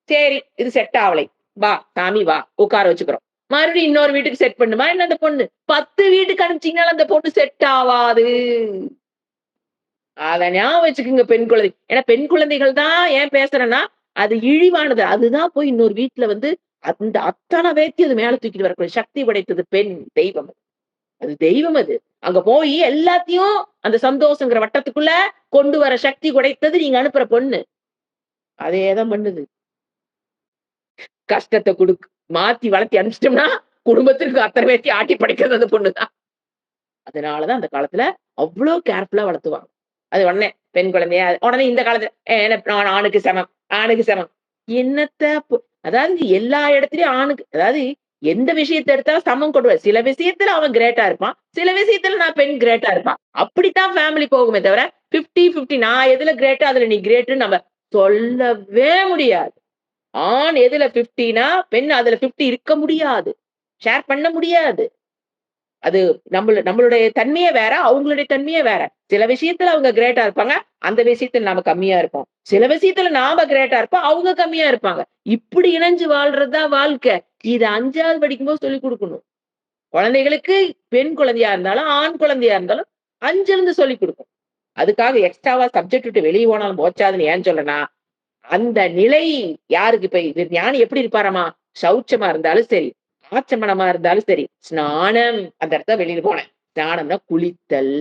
சரி, இது செட் ஆவலை. வா, சாமி வா, உட்கார வச்சுக்கிறோம். மறுபடியும் இன்னொரு வீட்டுக்கு செட் பண்ணுமா என்ன அந்த பொண்ணு? 10 வீட்டுக்கு அனுப்பிச்சீங்கனாலும் அந்த பொண்ணு செட் ஆவாது. அத ஞாபகம் வச்சுக்குங்க பெண் குழந்தை. ஏன்னா பெண் குழந்தைகள் தான் ஏன் பேசுறேன்னா, அது இழிவானது. அதுதான் போய் இன்னொரு வீட்ல வந்து அந்த அத்தன பேத்தையும் அது மேல தூக்கிட்டு வரக்கூடிய சக்தி படைத்தது பெண் தெய்வம். அது தெய்வம் அது. அங்க போயி எல்லாத்தையும் அந்த சந்தோஷங்கிற வட்டத்துக்குள்ள கொண்டு வர சக்தி படைத்தது நீங்க அனுப்புற பொண்ணு. அதே தான் பண்ணுது. கஷ்டத்த மாத்தி வளர்த்தி அனுப்பிச்சிட்டோம்னா, குடும்பத்திற்கு அத்தன பேத்தையும் ஆட்டி படைக்கிறது அந்த பொண்ணு தான். அதனால தான் அந்த காலத்துல அவ்ளோ கேர்ஃபுல்லா வளர்த்துவாங்க. அது உடனே பெண் குழந்தைய உடனே இந்த காலத்துல என்ன நான் ஆணுக்கு சமம், ஆணுக்கு சமம். என்னத்த அதாவது எல்லா இடத்துலயும் ஆணுக்கு அதாவது எந்த விஷயத்த எடுத்தாலும் சமம் கொண்டு வர. சில விஷயத்துல அவன் கிரேட்டா இருப்பான். சில விஷயத்துல நான் பெண் கிரேட்டா இருப்பான். அப்படித்தான் ஃபேமிலி போகுமே தவிர 50, 50 நான் எதுல கிரேட்டோ அதுல நீ கிரேட்ன்னு நம்ம சொல்லவே முடியாது. ஆண் எதுல 50னா பெண் அதுல 50 இருக்க முடியாது. ஷேர் பண்ண முடியாது. அது நம்மளுடைய தன்மையே வேற, அவங்களுடைய தன்மையே வேற. சில விஷயத்துல அவங்க கிரேட்டா இருப்பாங்க. அந்த விஷயத்துல நாம கம்மியா இருப்போம். சில விஷயத்துல நாம கிரேட்டா இருப்போம். அவங்க கம்மியா இருப்பாங்க. இப்படி இணைஞ்சு வாழ்றது தான் வாழ்க்கை. இத 5வது படிக்கும்போது சொல்லிக் குடுக்கணும். குழந்தைகளுக்கு பெண் குழந்தையா இருந்தாலும், ஆண் குழந்தையா இருந்தாலும் 5லிருந்து சொல்லிக் குடுக்கணும். அதுக்காக எக்ஸ்ட்ராவா சப்ஜெக்ட் விட்டு வெளிய போனாலும் போச்சாதுன்னு ஏன் சொல்றேன்னா, அந்த நிலை யாருக்கு இப்ப இது ஞானி எப்படி இருப்பாராமா? சௌச்சமா இருந்தாலும் சரி, ஆச்சமனமா இருந்தாலும் சரி, ஸ்நானம் அந்த இடத்துல வெளியில போனேன். ஸ்நானம்னா குளித்தல்.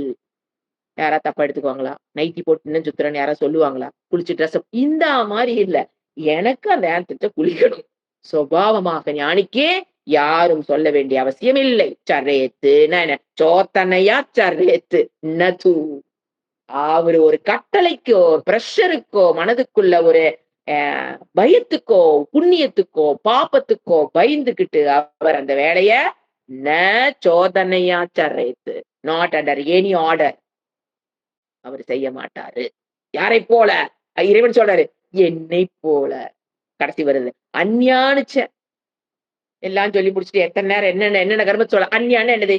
யாராவது தப்பா எடுத்துக்குவாங்களா? நைட்டி போட்டுன்னு சுத்துறேன்னு யாராவது சொல்லுவாங்களா? குளிச்சு ட்ரெஸ் இந்த மாரி இல்ல. எனக்கு அந்த நேரத்துல குளிக்கணும். சுபாவமாக ஞானிக்கே யாரும் சொல்ல வேண்டிய அவசியம் இல்லை. சர்ரேத்து நன சோத்தனையா சர்ரேத்து நது. அவரு ஒரு கட்டளைக்கோ, பிரஷருக்கோ, மனதுக்குள்ள ஒரு அ பயத்துக்கோ, புண்ணியத்துக்கோ, பாபத்துக்கோ பயந்துகிட்டு அவர் அந்த வேலைய ந சோதனையா சர்ரேத்து. Not under any order. அவரு செய்ய மாட்டாரு. யாரைப் போல? இறைவன் சொல்றாரு, என்னைப் போல. கடைசி வருது. அஞ்ஞானுச்ச எல்லாம் சொல்லி முடிச்சுட்டு எத்தன நேரம் என்னென்ன கர்மத்த சொல்ல அஞ்ஞான்னா என்னது?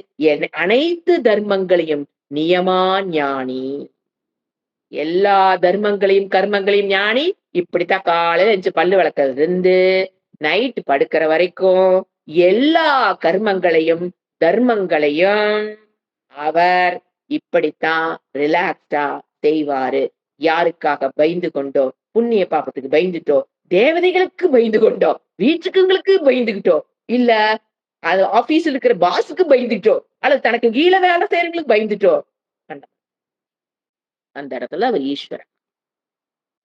அனைத்து தர்மங்களையும் நியமா ஞானி. எல்லா தர்மங்களையும், கர்மங்களையும் ஞானி இப்படித்தான் காலையில எந்திச்சு பல்லு விளக்கறதுல இருந்து, நைட் படுக்கிற வரைக்கும் எல்லா கர்மங்களையும், தர்மங்களையும் அவர் இப்படித்தான் ரிலாக்ஸ்டா செய்வாரு. யாருக்காக பயந்து கொண்டோ, புண்ணிய பாபத்துக்கு பயந்துட்டோ, தேவதைகளுக்கு பயந்து கொண்டோ, வீட்டுக்குங்களுக்கு பயந்துகிட்டோ, இல்ல அது ஆபீஸ்ல இருக்கிற பாஸுக்கு பயந்துட்டோ, அல்லது தனக்கு கீழ வேலை செய்றவங்களுக்கு பயந்துட்டோ, அந்த இடத்துல அவர் ஈஸ்வரன்.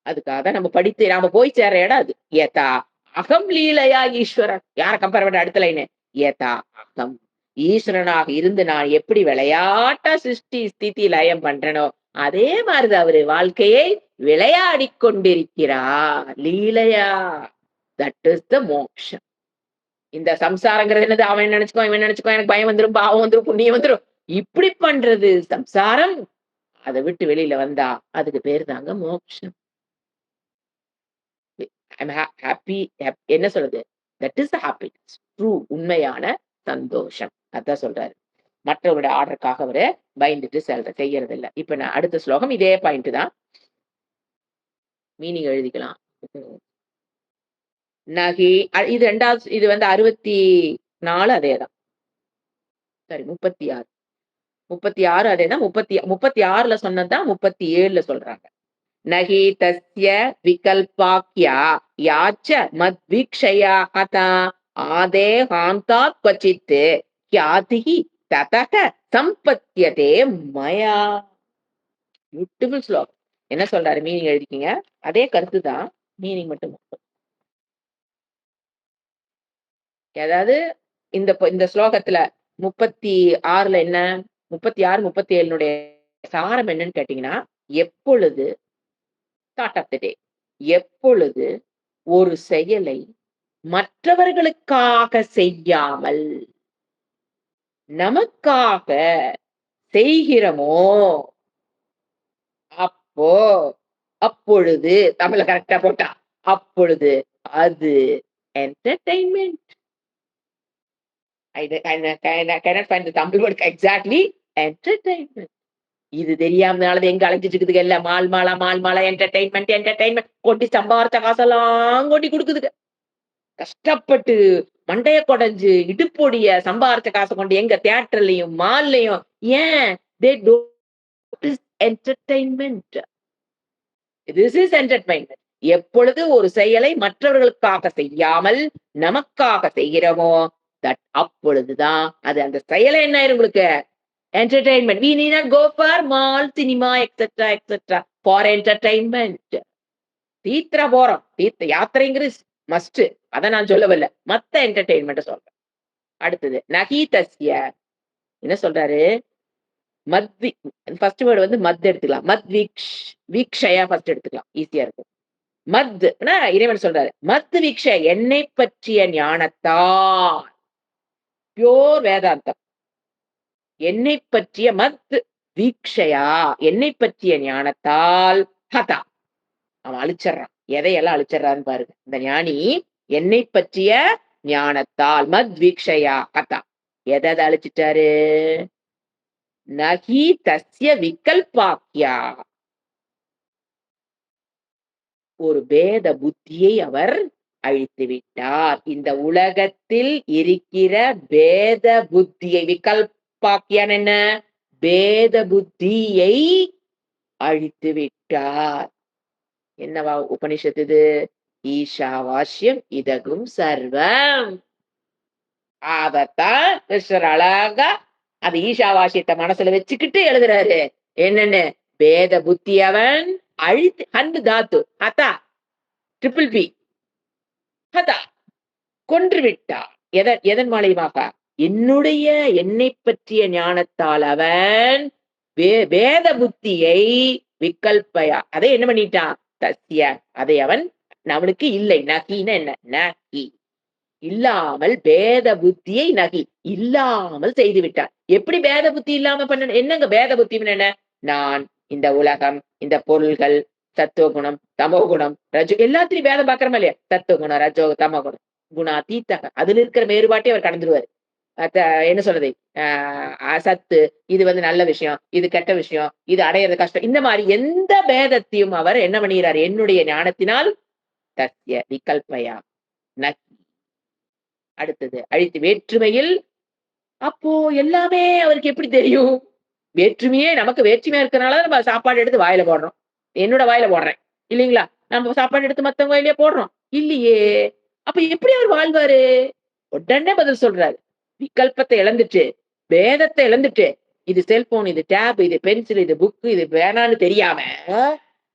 அதுக்காக தான் நம்ம படித்து நாம போய் சேர்ற இடம் அது. "யதா அகம் லீலையா ஈஸ்வரன்." யார கம்பேர் பண்ற அடுத்த லைனு. "யதா அகம்." ஈஸ்வரனாக இருந்து நான் எப்படி விளையாட்டா சிருஷ்டி, ஸ்திதி, லயம் பண்றேனோ, அதே மாரிதான் அவரு வாழ்க்கையை விளையாடிக் கொண்டிருக்கிறார். லீலையா. தட் இஸ் த மோக்ஷம். இந்த சம்சாரங்கிறது என்னது? அவன் நெனச்சுக்குவான், இவன் நெனச்சுக்குவான், எனக்கு பயம் வந்துரும், பாவம் வந்துரும், புண்ணியம் வந்துரும். இப்படி பண்றது சம்சாரம். அத விட்டு வெளியில வந்தா, அதுக்கு பேரு தாங்க மோக்ஷம். ஐம் ஹாப்பி என்ன சொல்றது? That is the happiness. True உண்மையான சந்தோஷம். அதான் சொல்றாரு. மற்றவருடைய ஆர்டருக்காக அவரு பயந்துட்டு செய்யறது இல்ல. இப்ப நான் அடுத்த ஸ்லோகம் இதே பாயிண்ட் தான். மீனிங் எழுதிக்கலாம். நகி இது 2வது இது வந்து 64 அதேதான். சாரி 36. 36 அதேதான். 36ல சொன்னது தான் 37ல சொல்றாங்க. நகி தஸ்ய விகல்பாக்யா யாச்ச மத்வீக்ஷயா ஹதா ஆதேஹாந்தாத் க்வசித் க்யாதிஹி ததக சம்பத்யதே மயா. பியூட்டிஃபுல் ஸ்லோகம். என்ன சொல்றாரு மீனிங் எழுதிக்கீங்க. அதே கருத்து தான். மீனிங் மட்டும் மாறும். அதாவது இந்த ஸ்லோகத்துல 36ல என்ன 36, 37னுடைய சாரம் என்னன்னு கேட்டீங்கன்னா, எப்பொழுது ஸ்டார்ட் ஆஃப் த டே எப்பொழுது ஒரு செயலை மற்றவர்களுக்காக செய்யாமல் நமக்காக செய்கிறோமோ, அப்போ அப்பொழுது தமிழ்ல கரெக்ட்டா போட்டா, அப்பொழுது அது entertainment. I cannot find the Tamil word exactly. Entertainment. இது தெரியாமனால எங்க அலைஞ்சிட்டு இருக்குதுங்க எல்லாம் மால் மாலா என்டர்டெயின்மெண்ட் கொட்டி சம்பாரிச்ச காசெல்லாம் கொட்டி கொடுக்குதுங்க. கஷ்டப்பட்டு மண்டைய கொடைஞ்சு இடுப்பொடிய சம்பாரிச்ச காசை கொண்டு எங்க தியேட்டர்லயும் மால்லயும் ஏன் they don't is entertainment. This is entertainment. எப்பொழுது ஒரு செயலை மற்றவர்களுக்காக செய்யாமல் நமக்காக செய்கிறோமோ தட் அப்பொழுதுதான் அது அந்த செயலை என்ன ஆயிரும் உங்களுக்கு entertainment. We need not go for mall, cinema, etc. for entertainment. தீர்த்தர போறோம். தீர்த்த யாத்திரைங்கிறது மஸ்ட். அத நான் சொல்லவில்ல. மத்த என்டர்டெயின்மெண்ட் சொல்றேன். அடுத்தது நகீதஸ்ய என்ன சொல்றாரு? மத்வி ஃபர்ஸ்ட் வேர்ட் வந்து மத் எடுத்துக்கலாம். வீக்ஷயா ஃபர்ஸ்ட் எடுத்துக்கலாம். ஈஸியா இருக்கும். இறைவன் சொல்றாரு. மத் வீக்ஷ என்னை பற்றிய ஞானத்தால் பியோர் வேதாந்தம். என்னை பற்றிய மத் வீக்ஷயா என்னை பற்றிய ஞானத்தால் ஹதா அவன் அழிச்சிடறான். எதையெல்லாம் அழிச்சிடறான்னு பாருங்க. இந்த ஞானி என்னை பற்றிய ஞானத்தால் மத் வீக்ஷயா ஹதா எதை அழிச்சிட்டாரு? நகி தஸ்ய விகல்பாக்கியா ஒரு பேத புத்தியை அவர் அழித்து விட்டார். இந்த உலகத்தில் இருக்கிற பேத புத்தியை விகல்பாக்கியான் என்ன? பேத புத்தியை அழித்து விட்டார். என்னவா உபனிஷத்து இது? ஈஷாவாஸ்யம் இதகும் சர்வம். அதத்தான் கிருஷ்ணர் அழகா அது ஈஷாவாசியத்தை மனசுல வச்சுக்கிட்டு எழுதுறாரு. என்னன்னு பேத புத்தி அவன் அழித்து ஹந்து தாத்து ஹதா ட்ரிபிள் பி ஹதா கொன்று விட்டார். எதன் மூலியமாக? என்னை பற்றிய ஞானத்தால் அவன் வேத புத்தியை விகல்பயா அதை என்ன பண்ணிட்டான்? தஸ்ய அதை அவன் அவனுக்கு இல்லை. நகின்னு என்ன? நகி இல்லாமல் பேத புத்தியை நகி இல்லாமல் செய்து விட்டான். எப்படி பேத புத்தி இல்லாம பண்ண? என்னங்க பேத புத்தி என்ன? நான் இந்த உலகம் இந்த பொருள்கள் சத்துவகுணம் தமோகுணம் ரஜோ எல்லாத்திலையும் வேதம் பாக்குறோமா இல்லையா? சத்துவகுணம் ரஜோ தமோகுணம் குணா தீத்தக அதுல இருக்கிற வேறுபாட்டை அவர் கடந்துருவாரு. என்ன சொல்றது? சத்து இது வந்து நல்ல விஷயம், இது கெட்ட விஷயம், இது அடையிறது கஷ்டம், இந்த மாதிரி எந்த பேதத்தையும் அவர் என்ன பண்ணுகிறார்? என்னுடைய ஞானத்தினால் தஸ்ய விகல்பயா நகி அடுத்தது அழித்து வேற்றுமையில். அப்போ எல்லாமே அவருக்கு எப்படி தெரியும்? வேற்றுமையே நமக்கு வேற்றுமையா இருக்கிறனால நம்ம சாப்பாடு எடுத்து வாயில போடுறோம். என்னோட வாயில போடுறேன் இல்லைங்களா? நம்ம சாப்பாடு எடுத்து மத்தவங்க வாயிலே போடுறோம் இல்லையே. அப்ப எப்படி அவர் வாழ்வாரு? உடனே பதில் சொல்றாரு. விகல்பத்தை இழந்துட்டு வேதத்தை இழந்துட்டு இது செல்போன் இது டேப் இது பென்சில் இது புக்கு இது வேணான்னு தெரியாம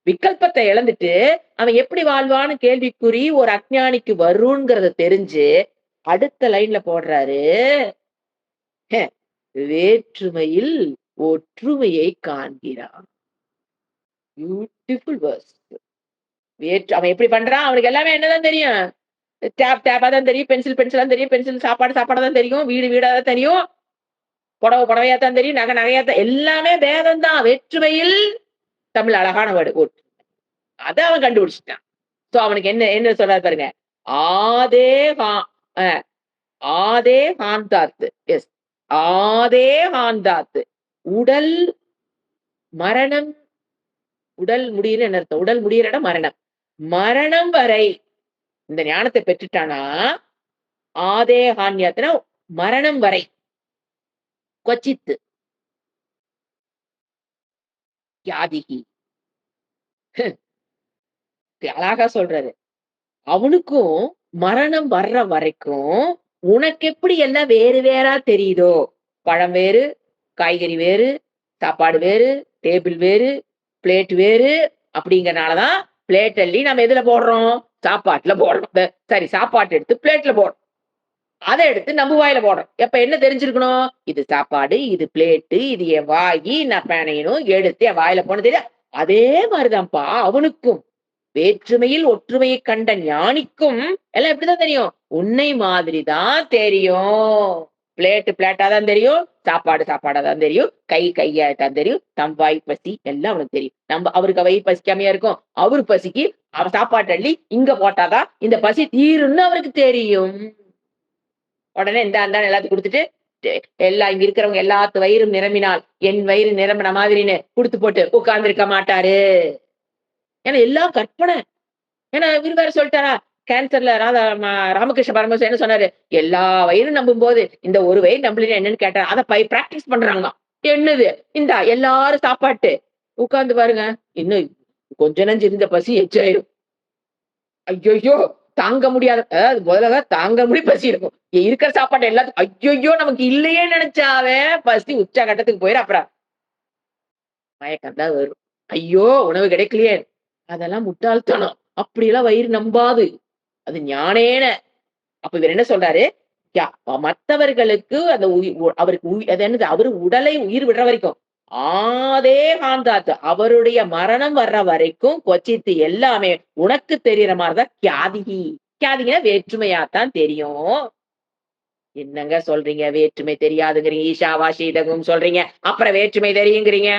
விகல்பத்தை இழந்துட்டு அவன் எப்படி வாழ்வான்னு கேள்விக்குறி ஒரு அஞ்ஞானிக்கு வருங்கிறத தெரிஞ்சு அடுத்த லைன்ல போடுறாரு. வேற்றுமையில் ஒற்றுமையை காண்கிறான். Beautiful verse. அவன் எப்படி பண்றான்? அவனுக்கு எல்லாமே என்னதான் தெரியும்? டேப்பா தான் தெரியும், பென்சிலா தெரியும், பென்சில் சாப்பாடா தான் தெரியும், வீடா தான் தெரியும், புடவையா தான் தெரியும், நகையா தான், எல்லாமே பேதம் தான். வேற்றுமையில் தமிழ் அழகான வேர்டு அத அவன் கண்டுபிடிச்சிட்டான். சோ அவனுக்கு என்ன சொல்றாரு பாருங்க. ஆதே ஹாந்தாத்து. எஸ், ஆதே ஹாந்தாத்து. உடல் மரணம். உடல் முடியிற என்ன அர்த்தம்? உடல் முடியிற இடம் மரணம். மரணம் வரை இந்த ஞானத்தை பெற்றுட்டானா ஆதே ஹான்யாத்துனா மரணம் வரை கொச்சித்து யாதிகி அழகா சொல்றாரு. அவனுக்கும் மரணம் வர்ற வரைக்கும் உனக்கு எப்படி எல்லாம் வேறு வேறா தெரியுதோ, பழம் வேறு, காய்கறி வேறு, சாப்பாடு வேறு, டேபிள் வேறு, பிளேட் வேறு, அப்படிங்கிறனாலதான் பிளேட் அள்ளி நம்ம எதுல போடுறோம்? சாப்பாட்டுல போடுறோம். சரி சாப்பாட்டு எடுத்து பிளேட்ல போடுறோம். அத எடுத்து நம்ம வாயில போடுறோம். அப்ப என்ன தெரிஞ்சிருக்கணும்? இது சாப்பாடு, இது பிளேட்டு, இது என் வாயி, நான் பெனையணும், எடுத்து என் வாயில போடணும் தெரியுதா? அதே மாரிதான்ப்பா அவனுக்கும். வேற்றுமையில் ஒற்றுமையை கண்ட ஞானிக்கும் எல்லாம் எப்படிதான் தெரியும்? உன்னை மாதிரி தான் தெரியும். பிளேட்டு பிளேட்டா தான் தெரியும். சாப்பாடு சாப்பாடா தான் தெரியும். கை கையா தான் தெரியும். தம் வாய் பசி எல்லாம் அவனுக்கு தெரியும். அவருக்கு வயிறு பசிக்காமயா இருக்கும். அவரு பசிக்கு சாப்பாட்டு அள்ளி இங்க போட்டாதான் இந்த பசி தீரும்னு அவருக்கு தெரியும். உடனே இந்தான்னு எல்லாத்துக்கும் குடுத்துட்டு, எல்லா இங்க இருக்கிறவங்க எல்லாத்து வயிறும் நிரம்பினால், என் வயிறு நிரம்பின மாதிரின்னு குடுத்து போட்டு உட்கார்ந்திருக்க மாட்டாரு. ஏன்னா எல்லாம் கற்பனை. ஏன்னா இவரு வேற சொல்லிட்டாரா, கேன்சர்ல ராமகிருஷ்ண பரமஹம்சர் என்ன சொன்னாரு? எல்லா வயிறும் நம்பும்போது, இந்த ஒரு வயிறு நம்பலைன்னா என்னன்னு கேட்டாரு. அத பிராக்டிஸ் பண்றாங்களாம். என்னது? இந்தா எல்லாரும் சாப்பாட்டு. உட்கார்ந்து பாருங்க. இன்னும் கொஞ்ச நஞ்சு இருந்த பசி எச்சாயிரும். ஐய்யய்யோ! தாங்க முடியாத அதாவது முதல்ல தாங்க பசி இருக்கும். இருக்கிற சாப்பாட்ட எல்லாத்துக்கும் ஐய்யய்யோ! நமக்கு இல்லையேன்னு நெனச்சா அவன் பசி உச்ச கட்டத்துக்கு போயிரும். அப்புறம் மயக்கம் தான் வரும். ஐயோ! உணவு கிடைக்கலையே! அதெல்லாம் முட்டாள்தனம். அப்படியெல்லாம் வயிறு நம்பாது. அது ஞானேன. அப்ப இவரு என்ன சொல்றாரு? யா மத்தவர்களுக்கு அந்த அவருக்கு அது என்னது? அவரு உடலை உயிர் விடுற வரைக்கும். ஆதே காந்தாத். அவருடைய மரணம் வர்ற வரைக்கும் கொச்சித்து எல்லாமே உனக்கு தெரியிற மாரி தான் கியாதிகி. கியாதிகின்னா வேற்றுமையாத்தான் தெரியும். என்னங்க சொல்றீங்க? வேற்றுமை தெரியாதுங்கிறீங்க. ஈஷாவாஷீதகம் சொல்றீங்க. அப்புறம் வேற்றுமை தெரியுங்கிறீங்க.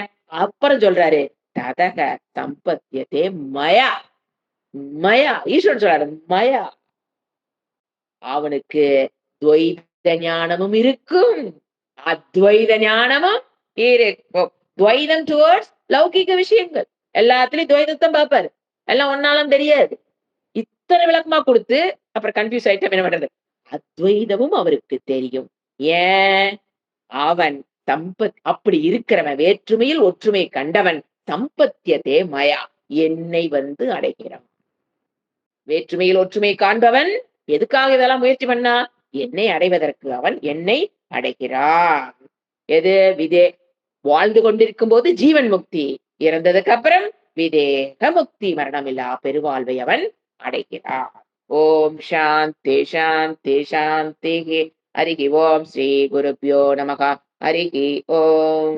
அப்புறம் சொல்றாரு. ததக சம்பத்யதே மயா. மயா. ஈஸ்வரன் சொல்றாரு. மயா. அவனுக்கு துவைத ஞானமும் இருக்கும். அத்வைத ஞானமும் இருக்கும். துவைதம் டுவர்ட்ஸ் லௌகீக விஷயங்கள். எல்லாத்துலயும் துவைதத்தான் பார்ப்பாரு. எல்லாம் ஒண்ணாலாம் தெரியாது. இத்தனை விளக்கமா குடுத்து, அப்புறம் கன்ஃப்யூஸ் ஆயிட்டா என்ன பண்றது? அத்வைதமும் அவருக்கு தெரியும். ஏன்? அவன் அப்படி இருக்கிறவன் வேற்றுமையில் ஒற்றுமை கண்டவன் சம்பத்தியதே மயா. என்னை வந்து அடைகிறான். வேற்றுமையில் ஒற்றுமை காண்பவன் எதுக்காக இதெல்லாம் முயற்சி பண்ணா? என்னை அடைவதற்கு அவன் என்னை அடைகிறான். எது? வாழ்ந்து கொண்டிருக்கும் போது ஜீவன் முக்தி. இறந்ததுக்கு அப்புறம் விதேக முக்தி. மரணமில்லா பெருவாழ்வை அவன் அடைகிறான். ஓம் சாந்தி சாந்தி சாந்தி. ஹரிஹி ஓம் ஸ்ரீ குருப்யோ நமக. ஹரிஹி ஓம்.